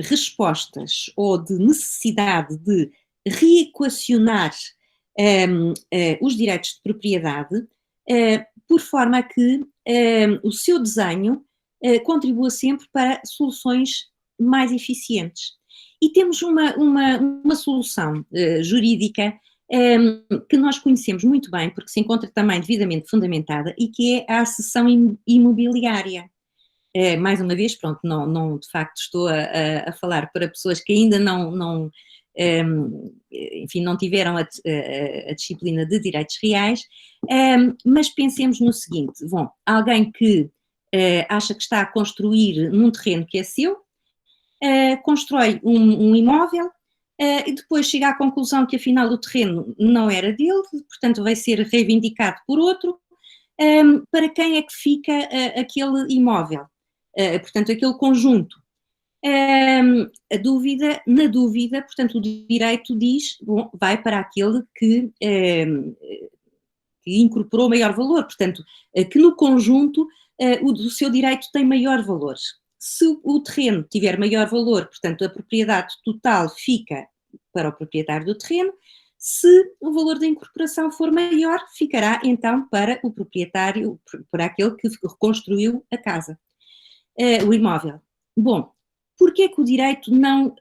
respostas ou de necessidade de reequacionar os direitos de propriedade por forma a que o seu desenho contribua sempre para soluções mais eficientes. E temos uma solução jurídica que nós conhecemos muito bem, porque se encontra também devidamente fundamentada, e que é a accessão imobiliária. Mais uma vez, pronto, não de facto estou a falar para pessoas que ainda enfim, não tiveram a disciplina de direitos reais, mas pensemos no seguinte: bom, alguém que acha que está a construir num terreno que é seu, constrói um imóvel, e depois chega à conclusão que afinal o terreno não era dele, portanto vai ser reivindicado por outro. Para quem é que fica aquele imóvel? Portanto, aquele conjunto. Na dúvida, portanto, o direito diz, bom, vai para aquele que incorporou maior valor, portanto, que no conjunto o seu direito tem maior valor. Se o terreno tiver maior valor, portanto, a propriedade total fica para o proprietário do terreno. Se o valor da incorporação for maior, ficará então para o proprietário, para aquele que reconstruiu a casa, o imóvel. Bom, porque é que o direito não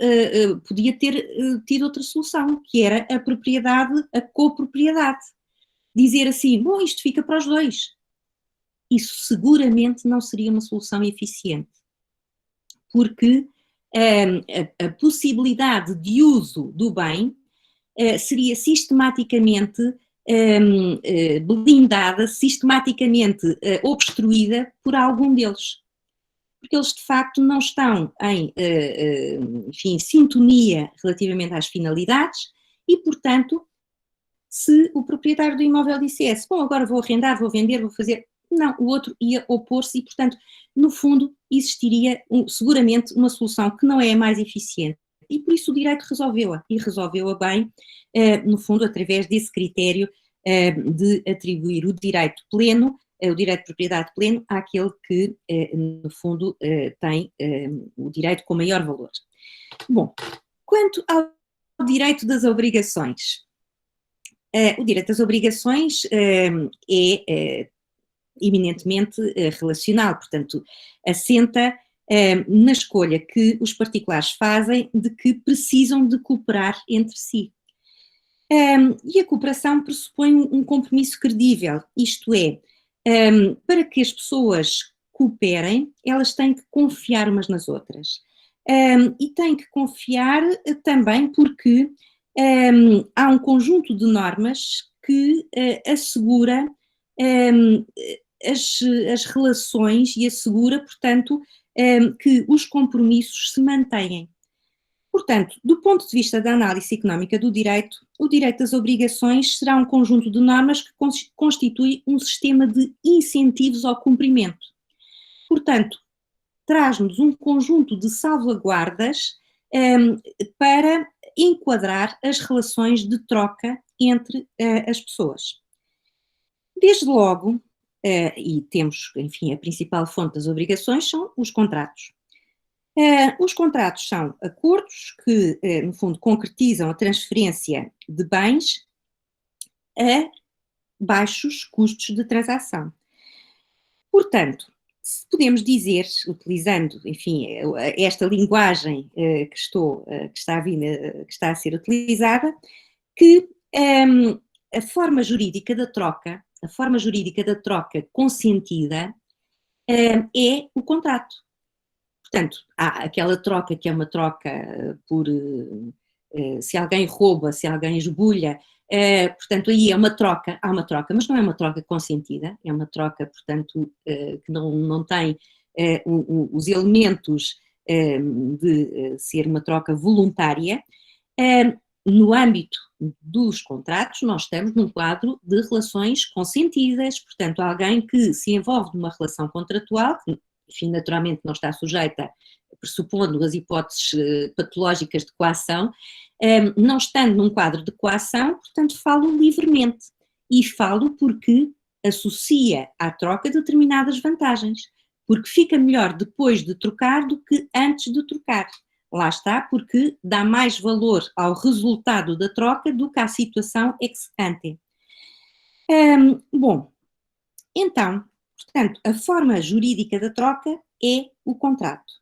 podia ter tido outra solução, que era a propriedade, a copropriedade? Dizer assim, bom, isto fica para os dois. Isso seguramente não seria uma solução eficiente, porque a possibilidade de uso do bem seria sistematicamente blindada, sistematicamente obstruída por algum deles. Porque eles de facto não estão em sintonia relativamente às finalidades e, portanto, se o proprietário do imóvel dissesse, bom, agora vou arrendar, vou vender, vou fazer... Não, o outro ia opor-se e, portanto, no fundo, existiria seguramente uma solução que não é a mais eficiente. E por isso o direito resolveu-a, e resolveu-a bem, no fundo, através desse critério de atribuir o direito pleno, o direito de propriedade pleno, àquele que, no fundo, tem o direito com maior valor. Bom, quanto ao direito das obrigações, o direito das obrigações é eminentemente relacional, portanto, assenta na escolha que os particulares fazem de que precisam de cooperar entre si. E a cooperação pressupõe um compromisso credível, isto é, para que as pessoas cooperem, elas têm que confiar umas nas outras. E têm que confiar também porque há um conjunto de normas que assegura as relações e assegura, portanto, que os compromissos se mantêm. Portanto, do ponto de vista da análise económica do direito, o direito das obrigações será um conjunto de normas que constitui um sistema de incentivos ao cumprimento. Portanto, traz-nos um conjunto de salvaguardas para enquadrar as relações de troca entre as pessoas. Desde logo, e temos, enfim, a principal fonte das obrigações são os contratos. Os contratos são acordos que, no fundo, concretizam a transferência de bens a baixos custos de transação. Portanto, podemos dizer, utilizando, enfim, esta linguagem que está a ser utilizada, que a forma jurídica da troca consentida é o contrato. Portanto, há aquela troca que é uma troca por se alguém rouba, se alguém esbulha, portanto, aí há uma troca, mas não é uma troca consentida, é uma troca, portanto, que não tem os elementos de ser uma troca voluntária. No âmbito dos contratos, nós estamos num quadro de relações consentidas, portanto, alguém que se envolve numa relação contratual, que, enfim, naturalmente não está sujeita, pressupondo as hipóteses patológicas de coação, não estando num quadro de coação, portanto, falo livremente. E falo porque associa à troca determinadas vantagens, porque fica melhor depois de trocar do que antes de trocar. Lá está, porque dá mais valor ao resultado da troca do que à situação ex ante. Bom, então, portanto, a forma jurídica da troca é o contrato.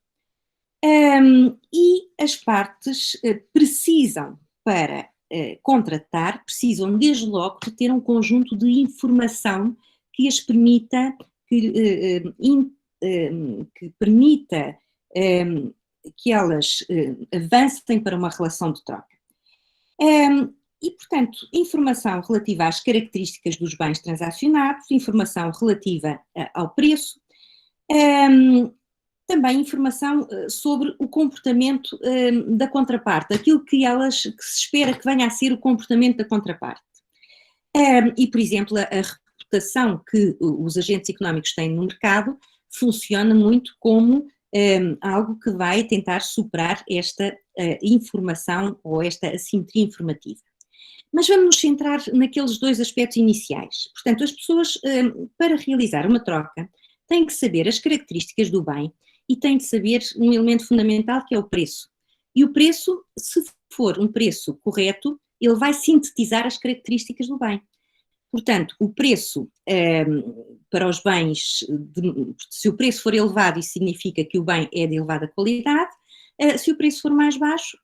E as partes precisam, para contratar, precisam desde logo de ter um conjunto de informação que as permita, que permita que elas avancem para uma relação de troca. E, portanto, informação relativa às características dos bens transacionados, informação relativa ao preço, também informação sobre o comportamento da contraparte, aquilo que se espera que venha a ser o comportamento da contraparte. E, por exemplo, a reputação que os agentes económicos têm no mercado funciona muito como algo que vai tentar superar esta informação ou esta assimetria informativa. Mas vamos nos centrar naqueles dois aspectos iniciais. Portanto, as pessoas, para realizar uma troca, têm que saber as características do bem e têm de saber um elemento fundamental que é o preço. E o preço, se for um preço correto, ele vai sintetizar as características do bem. Portanto, o preço para os bens, se o preço for elevado, isso significa que o bem é de elevada qualidade, se o preço for mais baixo,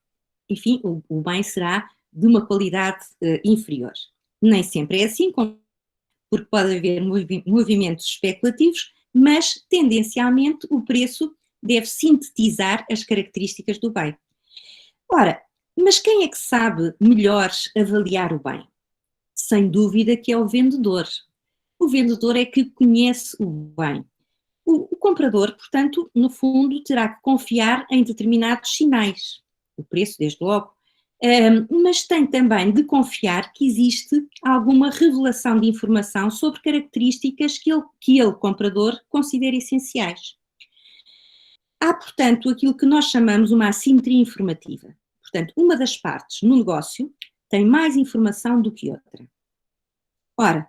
enfim, o bem será de uma qualidade inferior. Nem sempre é assim, porque pode haver movimentos especulativos, mas tendencialmente o preço deve sintetizar as características do bem. Ora, mas quem é que sabe melhor avaliar o bem? Sem dúvida que é o vendedor. O vendedor é que conhece o bem. O comprador, portanto, no fundo, terá que confiar em determinados sinais. O preço, desde logo, mas tem também de confiar que existe alguma revelação de informação sobre características que ele, comprador, considera essenciais. Há, portanto, aquilo que nós chamamos uma assimetria informativa. Portanto, uma das partes no negócio tem mais informação do que outra. Ora,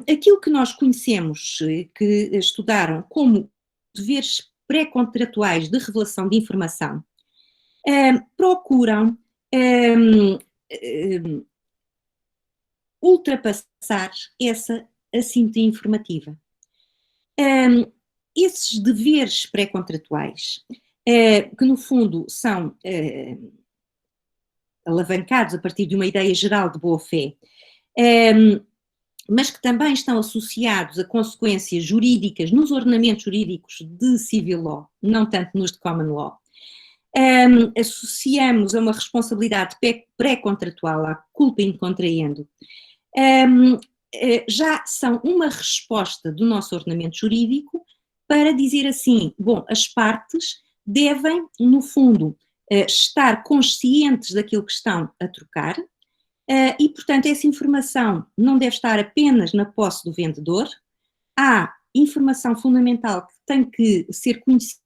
aquilo que nós conhecemos, que estudaram como deveres pré-contratuais de revelação de informação, procuram ultrapassar essa assimetria informativa. Esses deveres pré-contratuais, que no fundo são alavancados a partir de uma ideia geral de boa-fé, mas que também estão associados a consequências jurídicas nos ordenamentos jurídicos de civil law, não tanto nos de common law. Associamos a uma responsabilidade pré-contratual à culpa in contraendo, já são uma resposta do nosso ordenamento jurídico para dizer assim, bom, as partes devem, no fundo, estar conscientes daquilo que estão a trocar e, portanto, essa informação não deve estar apenas na posse do vendedor, há informação fundamental que tem que ser conhecida,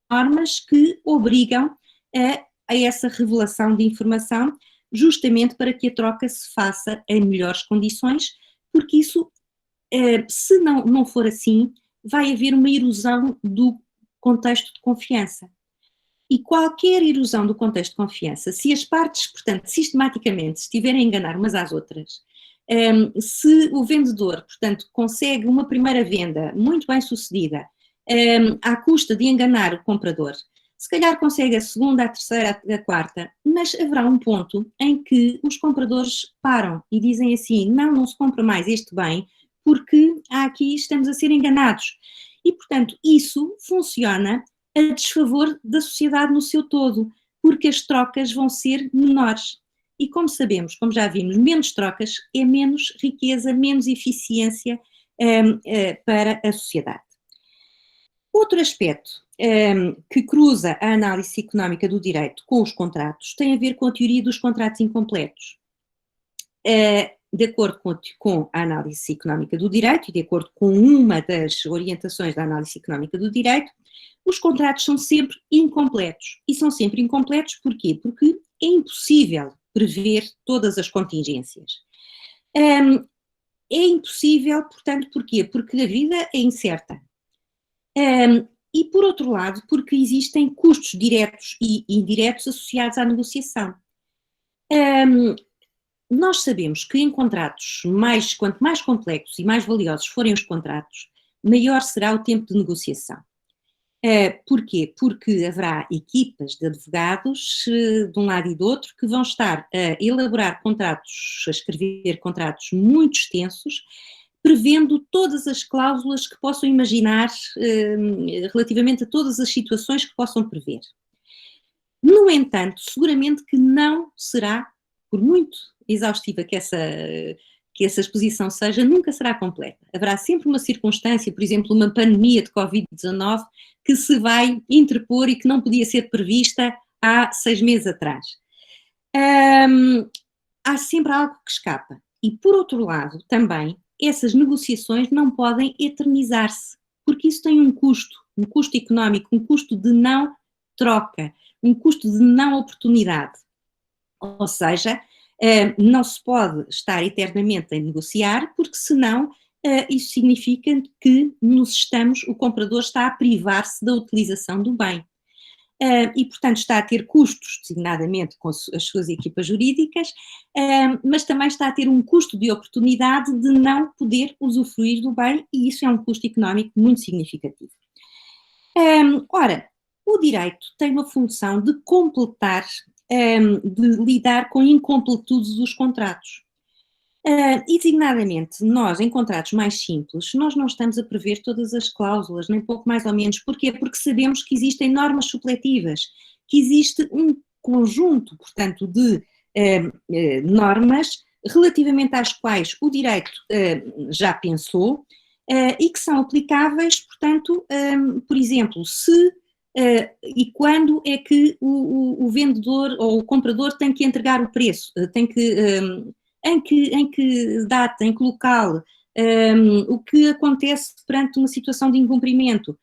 normas que obrigam a essa revelação de informação, justamente para que a troca se faça em melhores condições, porque isso, se não for assim, vai haver uma erosão do contexto de confiança. E qualquer erosão do contexto de confiança, se as partes, portanto, sistematicamente estiverem a enganar umas às outras, se o vendedor, portanto, consegue uma primeira venda muito bem sucedida, à custa de enganar o comprador, se calhar consegue a segunda, a terceira, a quarta, mas haverá um ponto em que os compradores param e dizem assim, não se compra mais este bem, porque estamos a ser enganados. E, portanto, isso funciona a desfavor da sociedade no seu todo, porque as trocas vão ser menores. E como sabemos, como já vimos, menos trocas é menos riqueza, menos eficiência para a sociedade. Outro aspecto que cruza a análise económica do direito com os contratos tem a ver com a teoria dos contratos incompletos. De acordo com a análise económica do direito e de acordo com uma das orientações da análise económica do direito, os contratos são sempre incompletos. E são sempre incompletos porquê? Porque é impossível prever todas as contingências. É impossível, portanto, porquê? Porque a vida é incerta. E, por outro lado, porque existem custos diretos e indiretos associados à negociação. Nós sabemos que em contratos, quanto mais complexos e mais valiosos forem os contratos, maior será o tempo de negociação. Porquê? Porque haverá equipas de advogados, de um lado e do outro, que vão estar a elaborar contratos, a escrever contratos muito extensos, prevendo todas as cláusulas que possam imaginar relativamente a todas as situações que possam prever. No entanto, seguramente que não será, por muito exaustiva que essa exposição seja, nunca será completa. Haverá sempre uma circunstância, por exemplo, uma pandemia de Covid-19, que se vai interpor e que não podia ser prevista há 6 meses atrás. Há sempre algo que escapa. E, por outro lado, também, essas negociações não podem eternizar-se, porque isso tem um custo económico, um custo de não troca, um custo de não oportunidade. Ou seja, não se pode estar eternamente a negociar, porque senão isso significa que o comprador está a privar-se da utilização do bem. E, portanto, está a ter custos, designadamente com as suas equipas jurídicas, mas também está a ter um custo de oportunidade de não poder usufruir do bem, e isso é um custo económico muito significativo. Ora, o direito tem uma função de completar, de lidar com incompletudes dos contratos. E, designadamente, nós, em contratos mais simples, nós não estamos a prever todas as cláusulas, nem pouco mais ou menos. Porquê? Porque sabemos que existem normas supletivas, que existe um conjunto, portanto, de normas relativamente às quais o direito já pensou e que são aplicáveis, portanto, por exemplo, se e quando é que o vendedor ou o comprador tem que entregar o preço, tem que, em que data, em que local, o que acontece perante uma situação de incumprimento.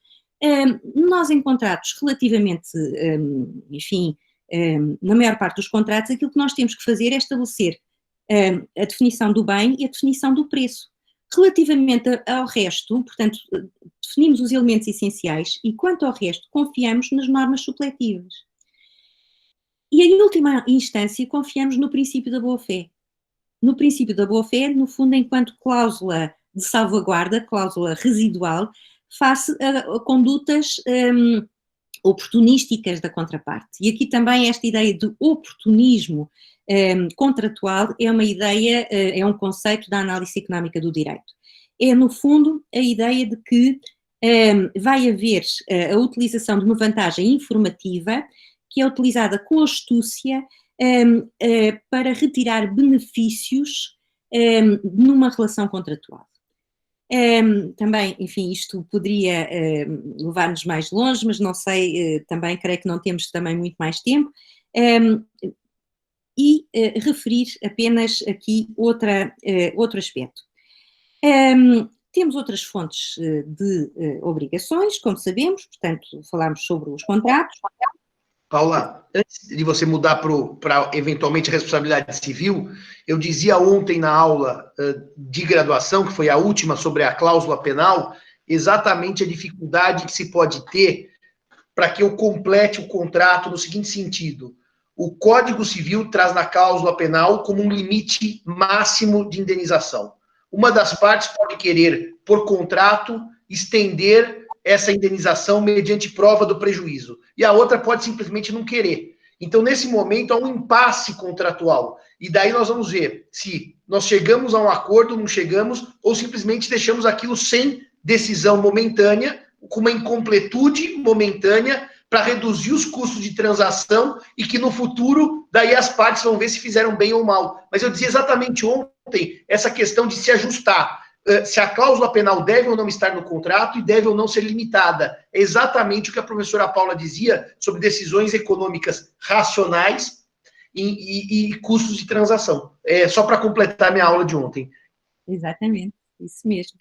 Nós, em contratos relativamente, enfim, na maior parte dos contratos, aquilo que nós temos que fazer é estabelecer a definição do bem e a definição do preço. Relativamente ao resto, portanto, definimos os elementos essenciais e, quanto ao resto, confiamos nas normas supletivas. E, em última instância, confiamos no princípio da boa-fé. No princípio da boa-fé, no fundo, enquanto cláusula de salvaguarda, cláusula residual, face a condutas oportunísticas da contraparte. E aqui também esta ideia de oportunismo contratual é uma ideia, é um conceito da análise económica do direito. É, no fundo, a ideia de que vai haver a utilização de uma vantagem informativa que é utilizada com astúcia para retirar benefícios numa relação contratual. Também, enfim, isto poderia levar-nos mais longe, mas não sei, também creio que não temos também muito mais tempo. E referir apenas aqui outro aspecto. Temos outras fontes de obrigações, como sabemos, portanto, falámos sobre os contratos. Paula, antes de você mudar para eventualmente responsabilidade civil, eu dizia ontem na aula de graduação, que foi a última sobre a cláusula penal, exatamente a dificuldade que se pode ter para que eu complete o contrato no seguinte sentido: o Código Civil traz na cláusula penal como um limite máximo de indenização. Uma das partes pode querer, por contrato, estender essa indenização mediante prova do prejuízo. E a outra pode simplesmente não querer. Então, nesse momento, há um impasse contratual. E daí nós vamos ver se nós chegamos a um acordo, não chegamos, ou simplesmente deixamos aquilo sem decisão momentânea, com uma incompletude momentânea, para reduzir os custos de transação e que no futuro, daí as partes vão ver se fizeram bem ou mal. Mas eu dizia exatamente ontem essa questão de se ajustar. Se a cláusula penal deve ou não estar no contrato e deve ou não ser limitada. É exatamente o que a professora Paula dizia sobre decisões econômicas racionais e custos de transação. É só para completar minha aula de ontem. Exatamente, isso mesmo.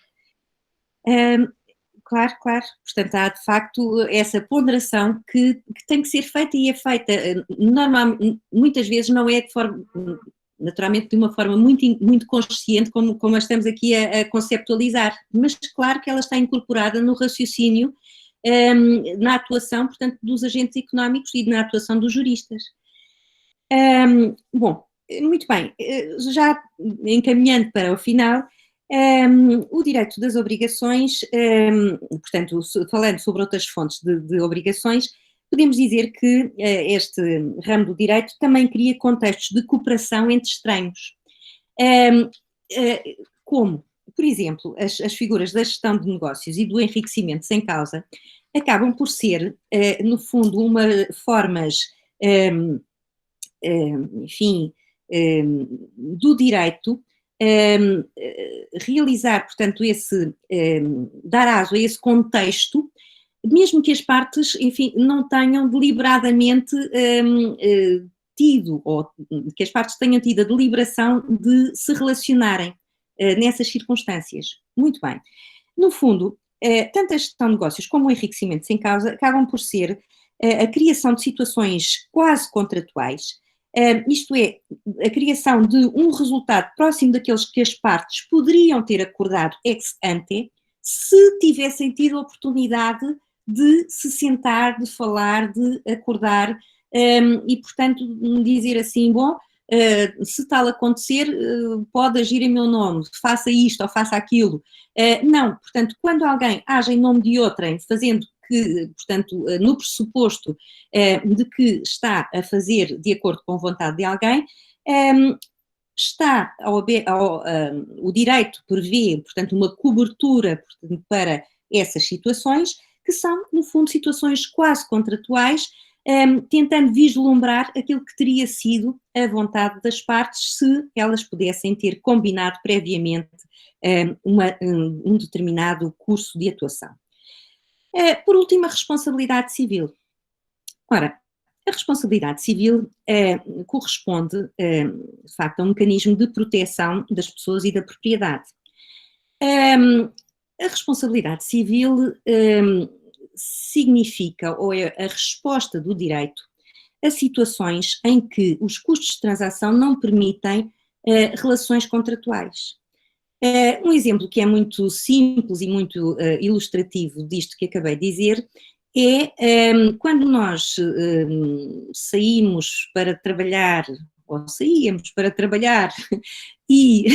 Claro, claro. Portanto, há de facto essa ponderação que tem que ser feita e é feita. Normalmente, muitas vezes não é de forma, naturalmente de uma forma muito consciente, como a estamos aqui a conceptualizar, mas claro que ela está incorporada no raciocínio, na atuação, portanto, dos agentes económicos e na atuação dos juristas. Bom, muito bem, já encaminhando para o final, o direito das obrigações, portanto, falando sobre outras fontes de obrigações, podemos dizer que este ramo do direito também cria contextos de cooperação entre estranhos. Como, por exemplo, as figuras da gestão de negócios e do enriquecimento sem causa acabam por ser, no fundo, formas, enfim, do direito realizar, portanto, dar aso a esse contexto, mesmo que as partes, enfim, não tenham deliberadamente tido, ou que as partes tenham tido a deliberação de se relacionarem nessas circunstâncias. Muito bem. No fundo, tanto a gestão de negócios como o enriquecimento sem causa acabam por ser a criação de situações quase contratuais, isto é, a criação de um resultado próximo daqueles que as partes poderiam ter acordado ex ante, se tivessem tido a oportunidade de se sentar, de falar, de acordar, e, portanto, dizer assim, bom, se tal acontecer, pode agir em meu nome, faça isto ou faça aquilo. Não, portanto, quando alguém age em nome de outrem, fazendo que, portanto, no pressuposto de que está a fazer de acordo com a vontade de alguém, o direito prevê, portanto, uma cobertura, portanto, para essas situações, que são, no fundo, situações quase contratuais, tentando vislumbrar aquilo que teria sido a vontade das partes se elas pudessem ter combinado previamente um determinado curso de atuação. Por último, a responsabilidade civil. Ora, a responsabilidade civil corresponde, de facto, a um mecanismo de proteção das pessoas e da propriedade. A responsabilidade civil significa, ou é a resposta do direito a situações em que os custos de transação não permitem relações contratuais. Um exemplo que é muito simples e muito ilustrativo disto que acabei de dizer é quando nós saímos para trabalhar, ou saíamos para trabalhar e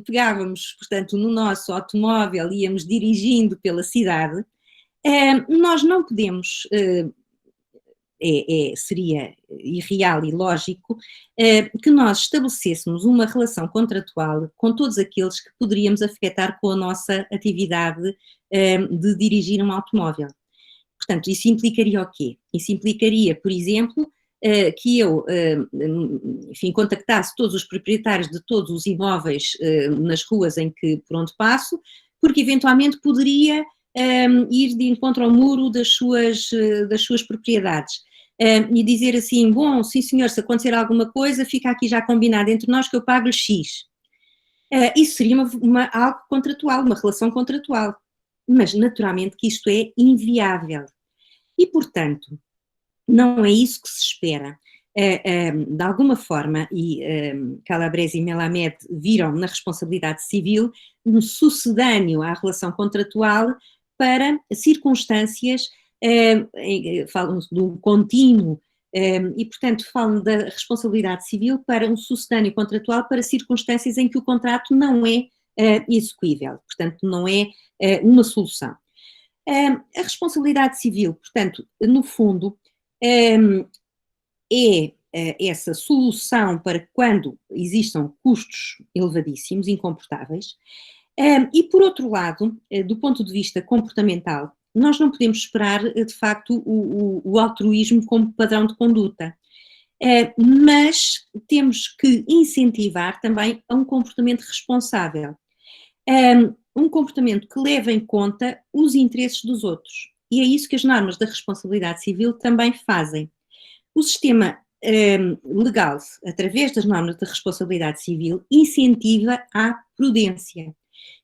pegávamos, portanto, no nosso automóvel, íamos dirigindo pela cidade, nós não podemos, seria irreal e lógico, que nós estabelecêssemos uma relação contratual com todos aqueles que poderíamos afetar com a nossa atividade de dirigir um automóvel. Portanto, isso implicaria o quê? Isso implicaria, por exemplo, que eu, enfim, contactasse todos os proprietários de todos os imóveis nas ruas por onde passo, porque eventualmente poderia ir de encontro ao muro das suas propriedades. E dizer assim, bom, sim senhor, se acontecer alguma coisa, fica aqui já combinado entre nós que eu pago-lhe X. Isso seria algo contratual, uma relação contratual. Mas, naturalmente, que isto é inviável. E, portanto, não é isso que se espera. De alguma forma, e Calabrese e Melamed viram na responsabilidade civil um sucedâneo à relação contratual para circunstâncias, falam de um contínuo, e, portanto, falam da responsabilidade civil para um sucedâneo contratual para circunstâncias em que o contrato não é execuível, portanto, não é uma solução. A responsabilidade civil, portanto, no fundo, é essa solução para quando existam custos elevadíssimos, incomportáveis. E, por outro lado, do ponto de vista comportamental, nós não podemos esperar, de facto, o altruísmo como padrão de conduta. Mas temos que incentivar também a um comportamento responsável. Um comportamento que leva em conta os interesses dos outros. E é isso que as normas da responsabilidade civil também fazem. O sistema legal, através das normas de responsabilidade civil, incentiva a prudência.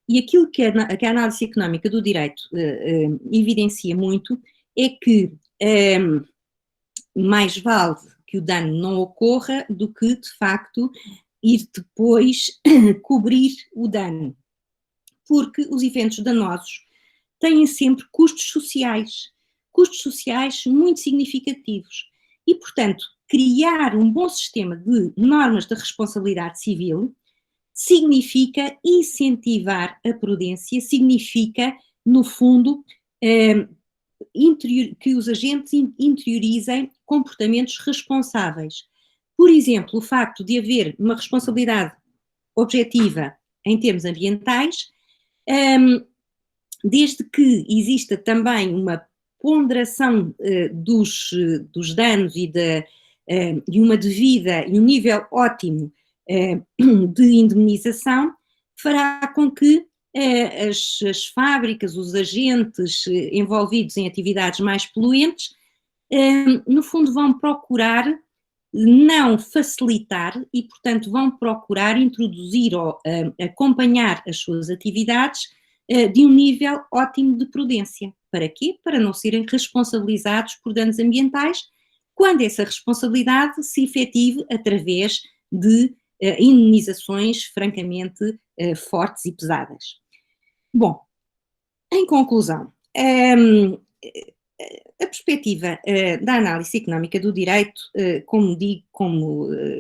E aquilo que a análise económica do direito evidencia muito é que mais vale que o dano não ocorra do que, de facto, ir depois cobrir o dano. Porque os eventos danosos têm sempre custos sociais muito significativos. E, portanto, criar um bom sistema de normas de responsabilidade civil significa incentivar a prudência, significa, no fundo, que os agentes interiorizem comportamentos responsáveis. Por exemplo, o facto de haver uma responsabilidade objetiva em termos ambientais, desde que exista também uma ponderação dos danos e uma devida e um nível ótimo de indemnização, fará com que as fábricas, os agentes envolvidos em atividades mais poluentes, no fundo vão procurar não facilitar e, portanto, vão procurar introduzir ou acompanhar as suas atividades de um nível ótimo de prudência. Para quê? Para não serem responsabilizados por danos ambientais, quando essa responsabilidade se efetive através de indemnizações francamente fortes e pesadas. Bom, em conclusão, a perspectiva da análise económica do direito, como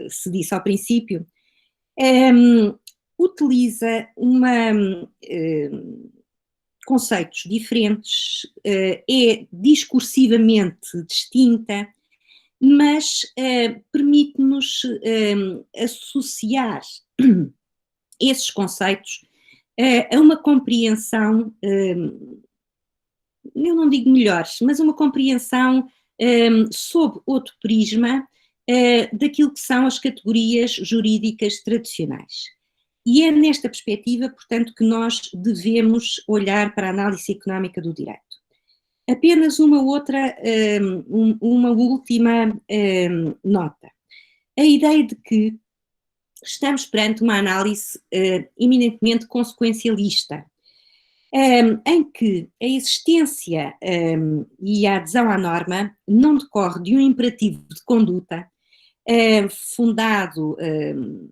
se disse ao princípio, utiliza conceitos diferentes, é discursivamente distinta, mas permite-nos associar esses conceitos a uma compreensão, eu não digo melhores, mas uma compreensão sob outro prisma daquilo que são as categorias jurídicas tradicionais. E é nesta perspectiva, portanto, que nós devemos olhar para a análise económica do direito. Apenas uma última nota. A ideia de que estamos perante uma análise eminentemente consequencialista, em que a existência e a adesão à norma não decorre de um imperativo de conduta fundado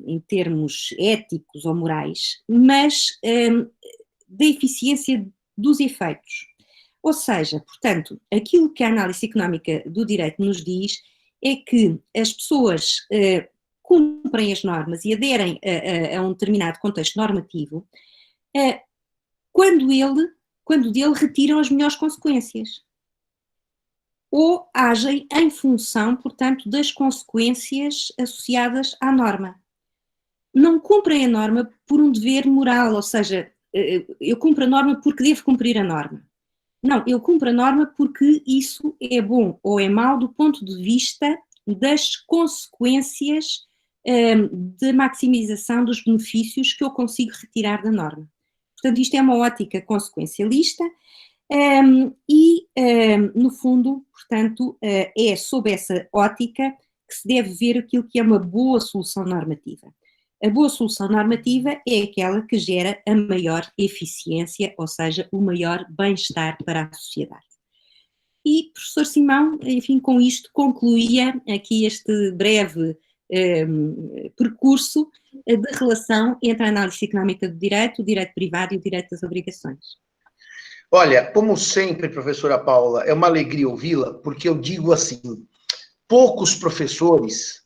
em termos éticos ou morais, mas da eficiência dos efeitos. Ou seja, portanto, aquilo que a análise económica do direito nos diz é que as pessoas cumprem as normas e aderem a um determinado contexto normativo quando dele retiram as melhores consequências. Ou agem em função, portanto, das consequências associadas à norma. Não cumprem a norma por um dever moral, ou seja, eu cumpro a norma porque devo cumprir a norma. Não, eu cumpro a norma porque isso é bom ou é mau do ponto de vista das consequências de maximização dos benefícios que eu consigo retirar da norma. Portanto, isto é uma ótica consequencialista no fundo, portanto, é sob essa ótica que se deve ver aquilo que é uma boa solução normativa. A boa solução normativa é aquela que gera a maior eficiência, ou seja, o maior bem-estar para a sociedade. E, professor Simão, enfim, com isto concluía aqui este breve percurso de relação entre a análise económica do direito, o direito privado e o direito das obrigações. Olha, como sempre, professora Paula, é uma alegria ouvi-la, porque eu digo assim, poucos professores,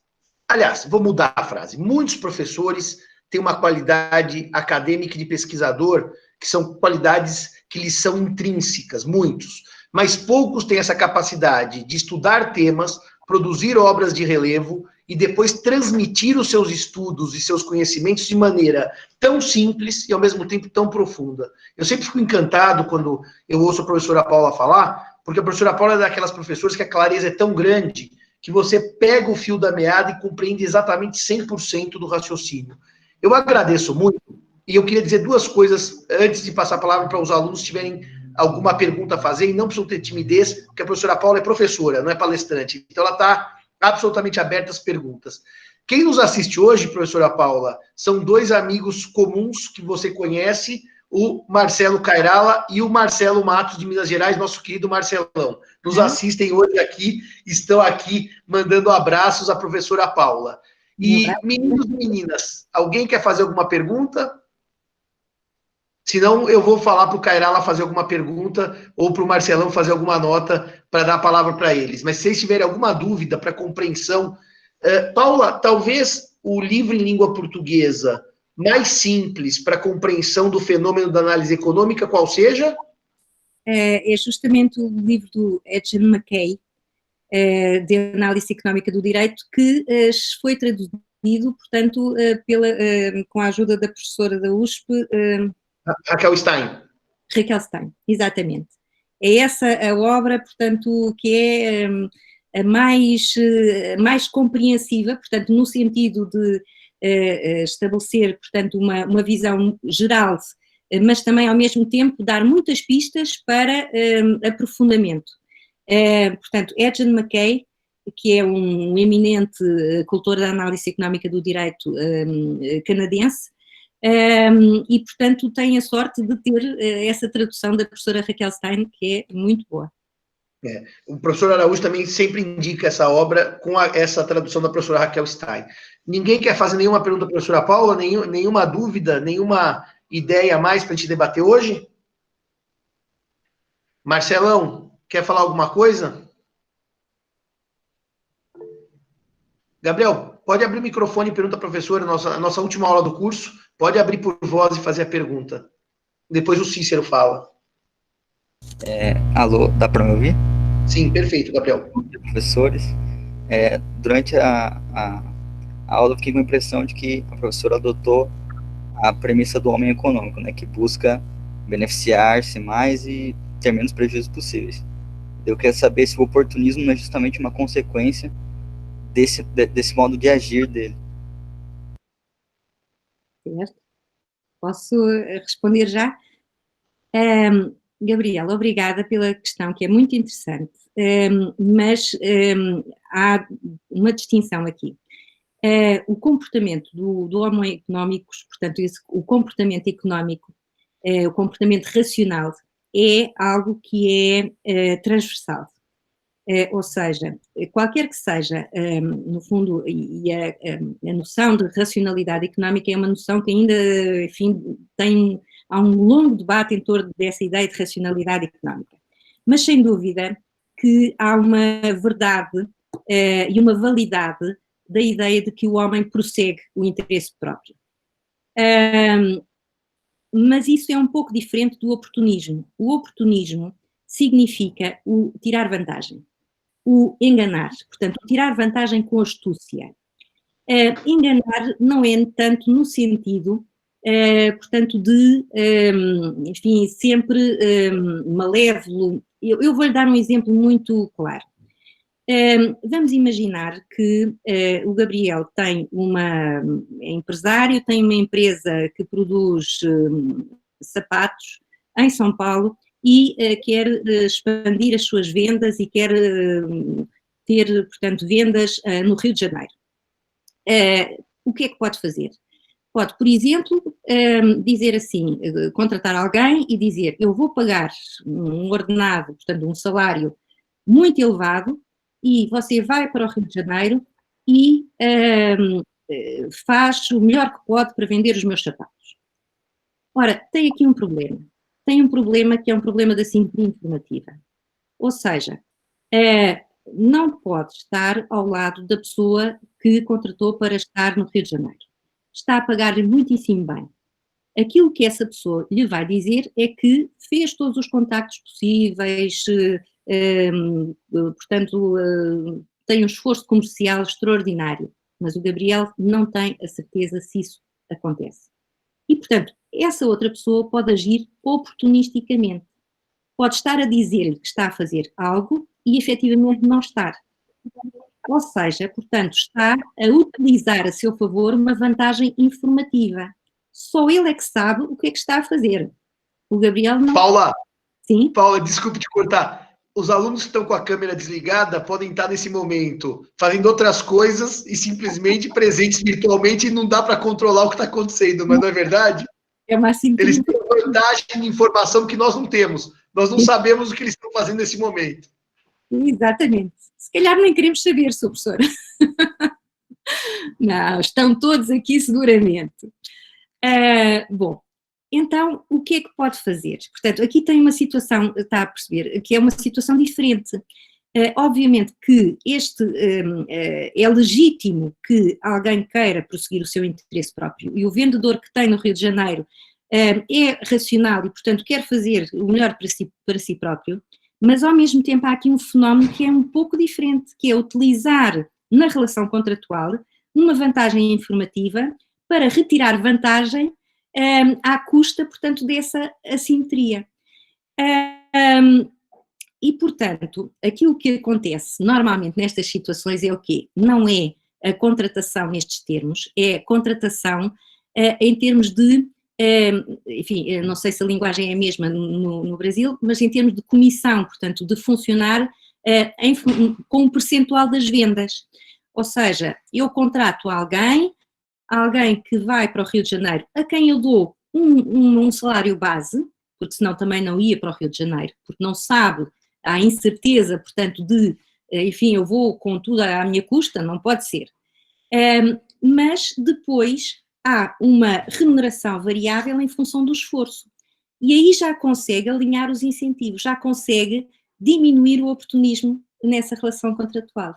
aliás, vou mudar a frase, muitos professores têm uma qualidade acadêmica e de pesquisador, que são qualidades que lhes são intrínsecas, muitos, mas poucos têm essa capacidade de estudar temas, produzir obras de relevo e depois transmitir os seus estudos e seus conhecimentos de maneira tão simples e ao mesmo tempo tão profunda. Eu sempre fico encantado quando eu ouço a professora Paula falar, porque a professora Paula é daquelas professoras que a clareza é tão grande que você pega o fio da meada e compreende exatamente 100% do raciocínio. Eu agradeço muito e eu queria dizer duas coisas antes de passar a palavra para os alunos tiverem alguma pergunta a fazer, e não precisam ter timidez, porque a professora Paula é professora, não é palestrante. Então, ela está absolutamente aberta às perguntas. Quem nos assiste hoje, professora Paula, são dois amigos comuns que você conhece, o Marcelo Cairala e o Marcelo Matos, de Minas Gerais, nosso querido Marcelão. Nos assistem hoje aqui, estão aqui mandando abraços à professora Paula. E, meninos e meninas, alguém quer fazer alguma pergunta? Senão, eu vou falar para o Cairala fazer alguma pergunta ou para o Marcelão fazer alguma nota para dar a palavra para eles. Mas se vocês tiverem alguma dúvida para compreensão... Paula, talvez o livro em língua portuguesa mais simples para compreensão do fenômeno da análise econômica, qual seja? É justamente o livro do Edgen McKay, de Análise Económica do Direito, que foi traduzido, portanto, com a ajuda da professora da USP... Raquel Stein. Raquel Stein, exatamente. É essa a obra, portanto, que é a mais compreensiva, portanto, no sentido de estabelecer, portanto, uma visão geral, mas também, ao mesmo tempo, dar muitas pistas para aprofundamento. Portanto, Edgen McKay, que é um eminente cultor da análise económica do direito canadense, e, portanto, tem a sorte de ter essa tradução da professora Raquel Stein, que é muito boa. O professor Araújo também sempre indica essa obra com essa tradução da professora Raquel Stein. Ninguém quer fazer nenhuma pergunta à professora Paula, nenhuma dúvida, nenhuma ideia a mais para a gente debater hoje? Marcelão, quer falar alguma coisa? Gabriel, pode abrir o microfone e pergunta à professora, a nossa última aula do curso, pode abrir por voz e fazer a pergunta. Depois o Cícero fala. Alô, dá para me ouvir? Sim, perfeito, Gabriel. Professores, durante a aula eu fiquei com a impressão de que a professora adotou a premissa do homem econômico, né, que busca beneficiar-se mais e ter menos prejuízos possíveis. Eu queria saber se o oportunismo não é justamente uma consequência desse modo de agir dele. Certo. Posso responder já? Gabriela, obrigada pela questão, que é muito interessante, mas há uma distinção aqui. O comportamento do homo económicos, portanto, o comportamento económico, o comportamento racional, é algo que é transversal. Ou seja, qualquer que seja, no fundo, e a noção de racionalidade económica é uma noção que ainda, enfim, há um longo debate em torno dessa ideia de racionalidade económica. Mas, sem dúvida, que há uma verdade e uma validade da ideia de que o homem prossegue o interesse próprio. Mas isso é um pouco diferente do oportunismo. O oportunismo significa o tirar vantagem, o enganar, portanto, o tirar vantagem com astúcia. Enganar não é tanto no sentido, portanto, de, enfim, sempre malévolo. Eu vou-lhe dar um exemplo muito claro. Vamos imaginar que o Gabriel é empresário, tem uma empresa que produz sapatos em São Paulo e quer expandir as suas vendas e quer ter, portanto, vendas no Rio de Janeiro. O que é que pode fazer? Pode, por exemplo, dizer assim, contratar alguém e dizer, eu vou pagar um ordenado, portanto, um salário muito elevado, e você vai para o Rio de Janeiro e faz o melhor que pode para vender os meus sapatos. Ora, tem aqui um problema. Tem um problema que é um problema da simetria informativa. Ou seja, não pode estar ao lado da pessoa que contratou para estar no Rio de Janeiro. Está a pagar-lhe muitíssimo bem. aquilo que essa pessoa lhe vai dizer é que fez todos os contactos possíveis, portanto, tem um esforço comercial extraordinário, mas o Gabriel não tem a certeza se isso acontece. E, portanto, essa outra pessoa pode agir oportunisticamente. Pode estar a dizer-lhe que está a fazer algo e, efetivamente, não estar. Ou seja, portanto, está a utilizar a seu favor uma vantagem informativa. Só ele é que sabe o que é que está a fazer. O Gabriel não... Paula, Sim? Paula, desculpe te cortar. Os alunos que estão com a câmera desligada podem estar nesse momento fazendo outras coisas e simplesmente presentes virtualmente e não dá para controlar o que está acontecendo, mas não é verdade? É uma assinatura. Eles têm uma vantagem de informação que nós não temos. Nós não sabemos o que eles estão fazendo nesse momento. Exatamente. Se calhar nem queremos saber, Sr. Professor. Não, estão todos aqui seguramente. Bom, então, o que é que pode fazer? Portanto, aqui tem uma situação, está a perceber, que é uma situação diferente. Obviamente que é legítimo que alguém queira prosseguir o seu interesse próprio e o vendedor que tem no Rio de Janeiro é racional e, portanto, quer fazer o melhor para si próprio, mas ao mesmo tempo há aqui um fenómeno que é um pouco diferente, que é utilizar na relação contratual uma vantagem informativa para retirar vantagem à custa, portanto, dessa assimetria. E, portanto, aquilo que acontece normalmente nestas situações é o quê? Não é a contratação nestes termos, é a contratação em termos de, enfim, não sei se a linguagem é a mesma no Brasil, mas em termos de comissão, portanto, de funcionar com um percentual das vendas. Ou seja, eu contrato alguém que vai para o Rio de Janeiro, a quem eu dou um salário base, porque senão também não ia para o Rio de Janeiro, porque não sabe, há incerteza, portanto, de, enfim, eu vou com tudo à minha custa, não pode ser. Mas depois há uma remuneração variável em função do esforço. E aí já consegue alinhar os incentivos, já consegue diminuir o oportunismo nessa relação contratual.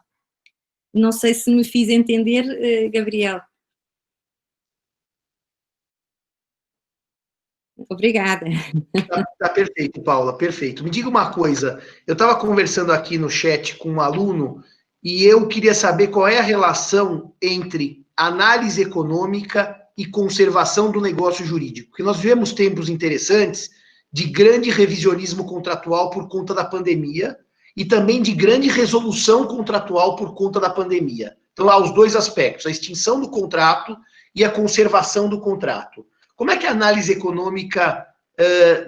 Não sei se me fiz entender, Gabriel. Obrigada. Tá perfeito, Paula, perfeito. Me diga uma coisa, eu estava conversando aqui no chat com um aluno e eu queria saber qual é a relação entre análise econômica e conservação do negócio jurídico, porque nós vivemos tempos interessantes de grande revisionismo contratual por conta da pandemia e também de grande resolução contratual por conta da pandemia. Então, há os dois aspectos, a extinção do contrato e a conservação do contrato. Como é que a análise econômica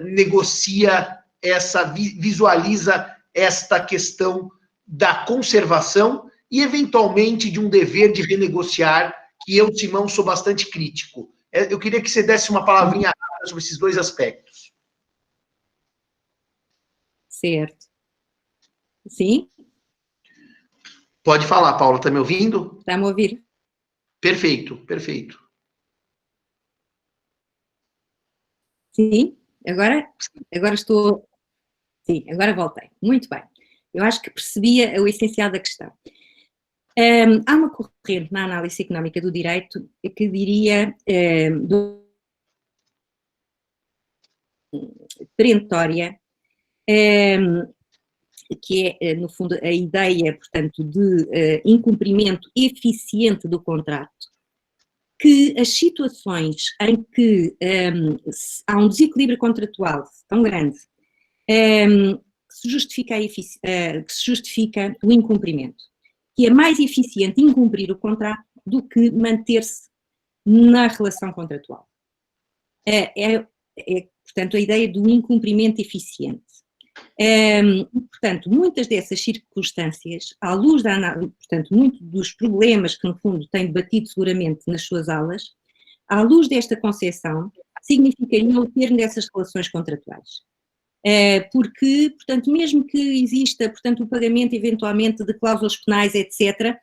negocia visualiza esta questão da conservação e, eventualmente, de um dever de renegociar, que eu, Simão, sou bastante crítico? Eu queria que você desse uma palavrinha rápida sobre esses dois aspectos. Certo. Sim? Pode falar, Paula, está me ouvindo? Está me a ouvir? Perfeito, perfeito. Sim? Agora estou... Sim, agora voltei. Muito bem. Eu acho que percebia o essencial da questão. Há uma corrente na análise económica do direito que diria perentória, que é, no fundo, a ideia, portanto, de incumprimento eficiente do contrato, que as situações em que há um desequilíbrio contratual tão grande que se justifica o incumprimento, que é mais eficiente incumprir o contrato do que manter-se na relação contratual. Portanto, a ideia do incumprimento eficiente. Portanto, muitas dessas circunstâncias, à luz da análise, portanto, muitos dos problemas que, no fundo, tem debatido seguramente nas suas aulas, à luz desta concepção, significariam o termo dessas relações contratuais. Porque, portanto, mesmo que exista, portanto, o pagamento eventualmente de cláusulas penais, etc.,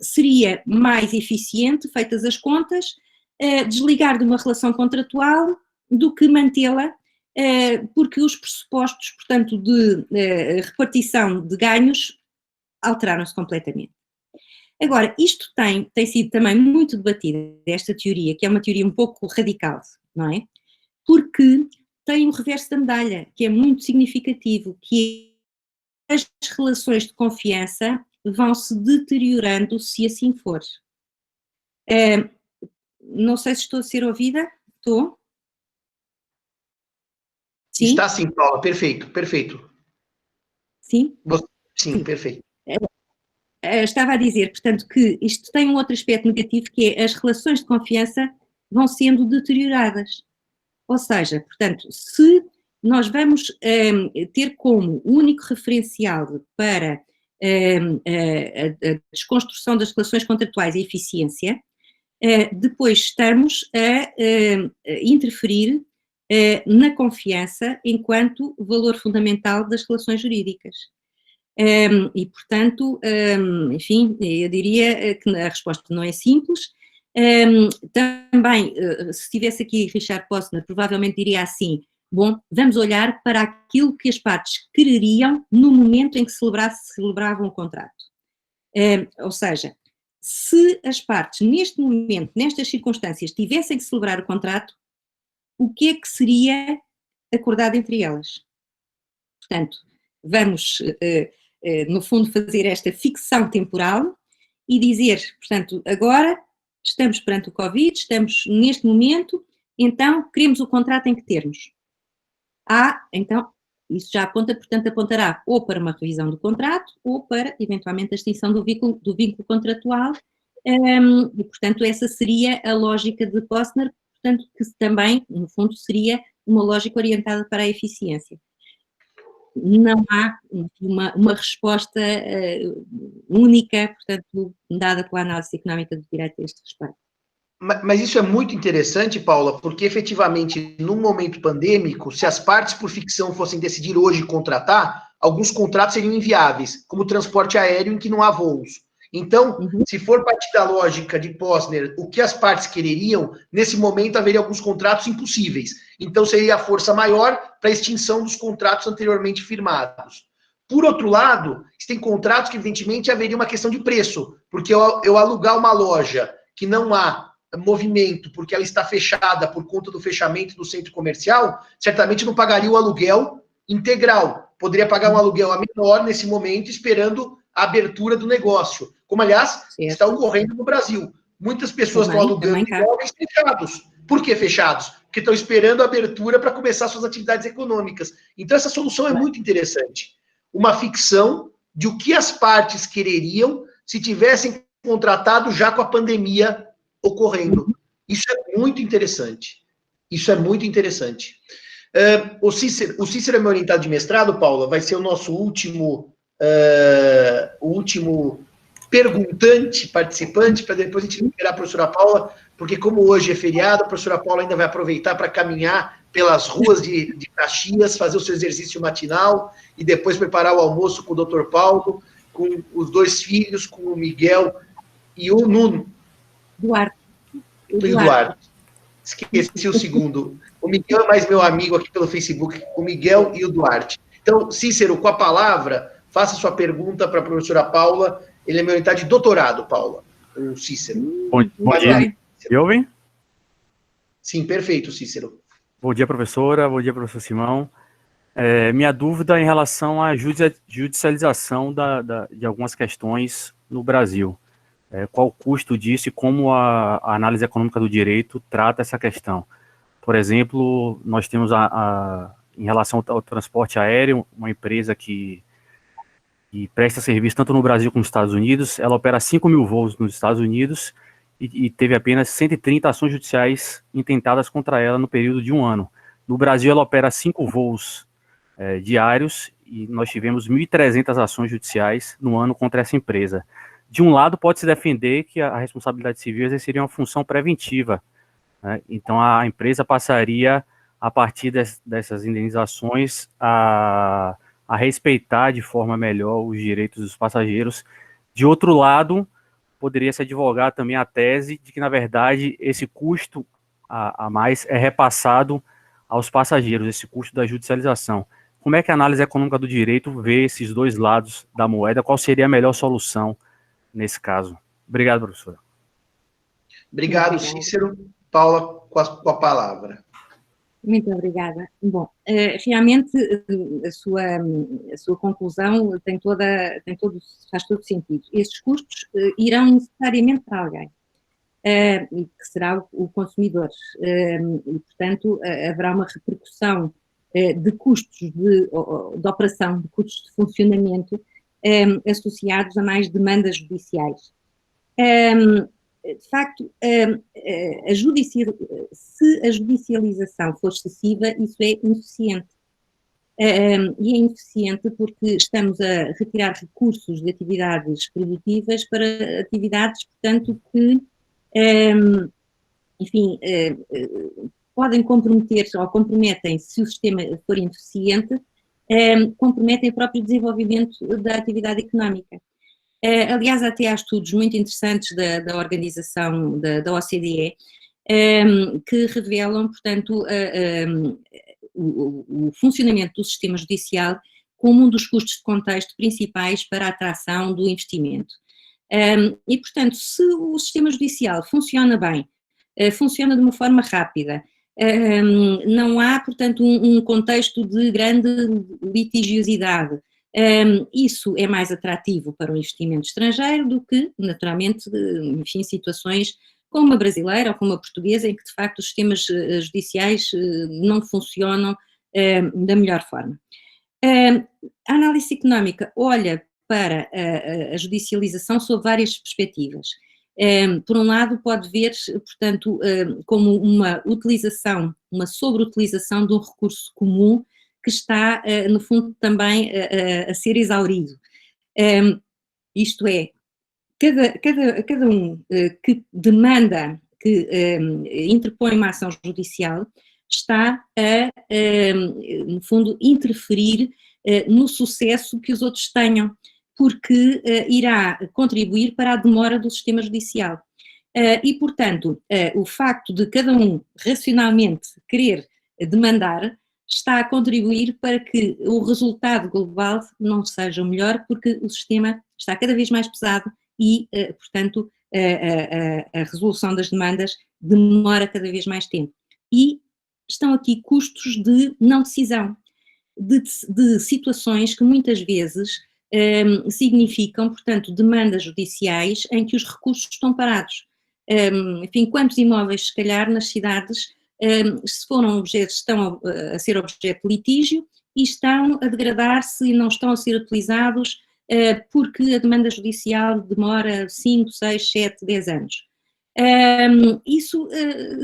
seria mais eficiente, feitas as contas, desligar de uma relação contratual do que mantê-la, porque os pressupostos, portanto, de repartição de ganhos alteraram-se completamente. Agora, isto tem sido também muito debatido, esta teoria, que é uma teoria um pouco radical, não é? Porque tem um reverso da medalha, que é muito significativo, que é as relações de confiança vão se deteriorando se assim for. Não sei se estou a ser ouvida. Estou? Sim? Está sim, Paula. Perfeito, perfeito. Sim? Sim, perfeito. Estava a dizer, portanto, que isto tem um outro aspecto negativo, que é as relações de confiança vão sendo deterioradas. Ou seja, portanto, se nós vamos ter como único referencial para a desconstrução das relações contratuais a eficiência, depois estamos a interferir na confiança enquanto valor fundamental das relações jurídicas. E, portanto, enfim, eu diria que a resposta não é simples. Também, se estivesse aqui Richard Posner, provavelmente diria assim: bom, vamos olhar para aquilo que as partes quereriam no momento em que celebravam o contrato. Ou seja, se as partes, neste momento, nestas circunstâncias, tivessem que celebrar o contrato, o que é que seria acordado entre elas? Portanto, vamos, no fundo, fazer esta ficção temporal e dizer, portanto, agora estamos perante o Covid, estamos neste momento, então queremos o contrato em que termos. Então, isso já aponta, portanto, apontará ou para uma revisão do contrato ou para, eventualmente, a extinção do vínculo contratual e, portanto, essa seria a lógica de Posner, portanto, que também, no fundo, seria uma lógica orientada para a eficiência. Não há uma resposta única, portanto, dada pela análise económica do direito a este respeito. Mas isso é muito interessante, Paula, porque efetivamente, no momento pandêmico, se as partes por ficção fossem decidir hoje contratar, alguns contratos seriam inviáveis, como o transporte aéreo em que não há voos. Então, se for partir da lógica de Posner, o que as partes quereriam, nesse momento haveria alguns contratos impossíveis. Então, seria a força maior para a extinção dos contratos anteriormente firmados. Por outro lado, tem contratos que, evidentemente, haveria uma questão de preço, porque eu alugar uma loja que não há movimento, porque ela está fechada por conta do fechamento do centro comercial, certamente não pagaria o aluguel integral. Poderia pagar um aluguel a menor nesse momento, esperando a abertura do negócio. Como, aliás, está ocorrendo no Brasil. Muitas pessoas estão alugando imóveis fechados. Por que fechados? Porque estão esperando a abertura para começar suas atividades econômicas. Então, essa solução é muito interessante. Uma ficção de o que as partes quereriam se tivessem contratado já com a pandemia ocorrendo. Isso é muito interessante. Isso é muito interessante. O Cícero é meu orientado de mestrado, Paula, vai ser o nosso último perguntante, participante, para depois a gente liberar a professora Paula, porque como hoje é feriado, a professora Paula ainda vai aproveitar para caminhar pelas ruas de Caxias, fazer o seu exercício matinal e depois preparar o almoço com o Dr. Paulo, com os dois filhos, com o Miguel e o Nuno. Eduardo. Esqueci o segundo. O Miguel é mais meu amigo aqui pelo Facebook, o Miguel e o Duarte. Então, Cícero, com a palavra, faça sua pergunta para a professora Paula. Ele é meu orientado de doutorado, Paula, o Cícero. Bom dia. Me ouvem? Sim, perfeito, Cícero. Bom dia, professora. Bom dia, professor Simão. Minha dúvida é em relação à judicialização de algumas questões no Brasil. Qual o custo disso e como a análise econômica do direito trata essa questão. Por exemplo, nós temos em relação ao transporte aéreo, uma empresa que presta serviço tanto no Brasil como nos Estados Unidos, ela opera 5.000 voos nos Estados Unidos e teve apenas 130 ações judiciais intentadas contra ela no período de um ano. No Brasil, ela opera 5 voos diários e nós tivemos 1.300 ações judiciais no ano contra essa empresa. De um lado, pode-se defender que a responsabilidade civil exerceria uma função preventiva, né? Então, a empresa passaria, a partir dessas indenizações, a respeitar de forma melhor os direitos dos passageiros. De outro lado, poderia-se advogar também a tese de que, na verdade, esse custo a mais é repassado aos passageiros, esse custo da judicialização. Como é que a análise econômica do direito vê esses dois lados da moeda? Qual seria a melhor solução nesse caso? Obrigado, professora. Obrigado, Cícero. Paula, com a palavra. Muito obrigada. Bom, realmente a sua conclusão faz todo sentido. Estes custos irão necessariamente para alguém, e que será o consumidor. E, portanto, haverá uma repercussão de custos de operação, de custos de funcionamento associados a mais demandas judiciais. De facto, se a judicialização for excessiva, isso é ineficiente. E é ineficiente porque estamos a retirar recursos de atividades produtivas para atividades, portanto, que, enfim, podem comprometer-se ou comprometem, se o sistema for ineficiente, comprometem o próprio desenvolvimento da atividade económica. Aliás, até há estudos muito interessantes da organização da OCDE que revelam, portanto, o funcionamento do sistema judicial como um dos custos de contexto principais para a atração do investimento. E, portanto, se o sistema judicial funciona bem, funciona de uma forma rápida, não há, portanto, um contexto de grande litigiosidade, isso é mais atrativo para o investimento estrangeiro do que, naturalmente, enfim, situações como a brasileira ou como a portuguesa, em que, de facto, os sistemas judiciais não funcionam da melhor forma. A análise económica olha para a judicialização sob várias perspectivas. Por um lado, pode ver, portanto, como uma utilização, uma sobreutilização de um recurso comum que está, no fundo, também a ser exaurido. Isto é, cada um que demanda, que interpõe uma ação judicial, está a, no fundo, interferir no sucesso que os outros tenham, porque irá contribuir para a demora do sistema judicial. E, portanto, o facto de cada um racionalmente querer demandar está a contribuir para que o resultado global não seja o melhor, porque o sistema está cada vez mais pesado e, portanto, a resolução das demandas demora cada vez mais tempo. E estão aqui custos de não decisão, de situações que muitas vezes significam, portanto, demandas judiciais em que os recursos estão parados. Enfim, quantos imóveis, se calhar, nas cidades, se foram objetos, estão a ser objeto de litígio e estão a degradar-se e não estão a ser utilizados porque a demanda judicial demora 5, 6, 7, 10 anos. Isso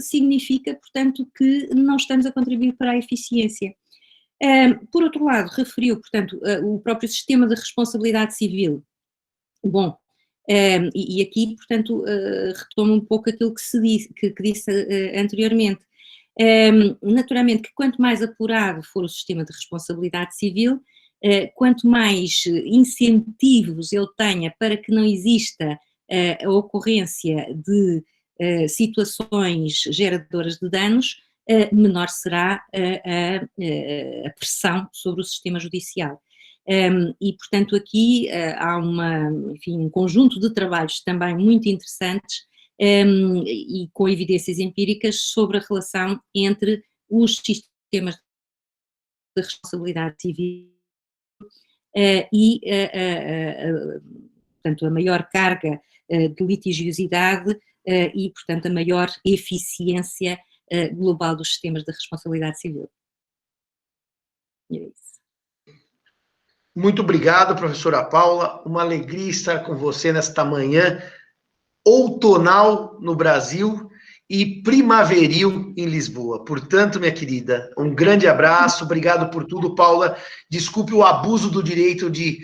significa, portanto, que não estamos a contribuir para a eficiência. Por outro lado, referiu, portanto, o próprio sistema de responsabilidade civil. Bom, e aqui, portanto, retomo um pouco aquilo que disse anteriormente. Naturalmente que quanto mais apurado for o sistema de responsabilidade civil, quanto mais incentivos eu tenha para que não exista a ocorrência de situações geradoras de danos, menor será a pressão sobre o sistema judicial. E, portanto, aqui há um conjunto de trabalhos também muito interessantes e com evidências empíricas sobre a relação entre os sistemas de responsabilidade civil e, portanto, a maior carga de litigiosidade e, portanto, a maior eficiência global dos sistemas de responsabilidade civil. E é isso. Muito obrigado, professora Paula. Uma alegria estar com você nesta manhã outonal no Brasil e primaveril em Lisboa. Portanto, minha querida, um grande abraço, obrigado por tudo, Paula. Desculpe o abuso do direito de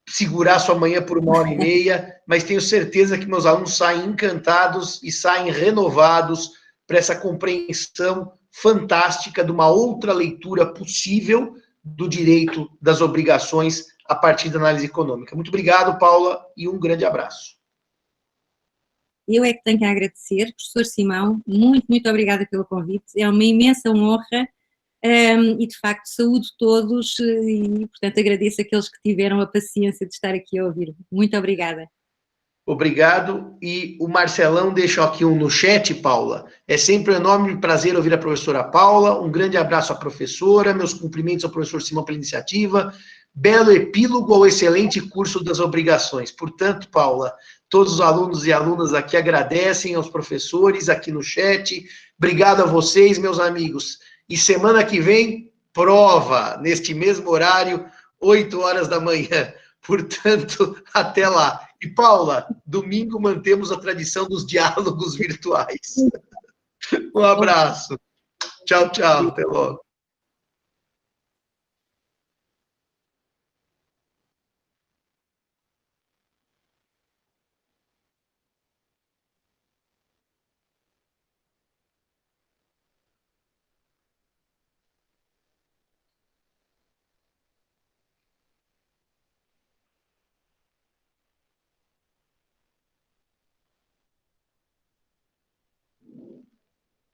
segurar sua manhã por 1h30, mas tenho certeza que meus alunos saem encantados e saem renovados para essa compreensão fantástica de uma outra leitura possível do direito das obrigações a partir da análise econômica. Muito obrigado, Paula, e um grande abraço. Eu é que tenho que agradecer, professor Simão, muito, muito obrigada pelo convite, é uma imensa honra e, de facto, saúdo todos e, portanto, agradeço àqueles que tiveram a paciência de estar aqui a ouvir. Muito obrigada. Obrigado. E o Marcelão deixa aqui um no chat, Paula. É sempre um enorme prazer ouvir a professora Paula. Um grande abraço à professora. Meus cumprimentos ao professor Simão pela iniciativa. Belo epílogo ao excelente curso das obrigações. Portanto, Paula, todos os alunos e alunas aqui agradecem aos professores aqui no chat. Obrigado a vocês, meus amigos. E semana que vem, prova, neste mesmo horário, 8 horas da manhã. Portanto, até lá. E, Paula, domingo mantemos a tradição dos diálogos virtuais. Um abraço. Tchau, tchau. Até logo.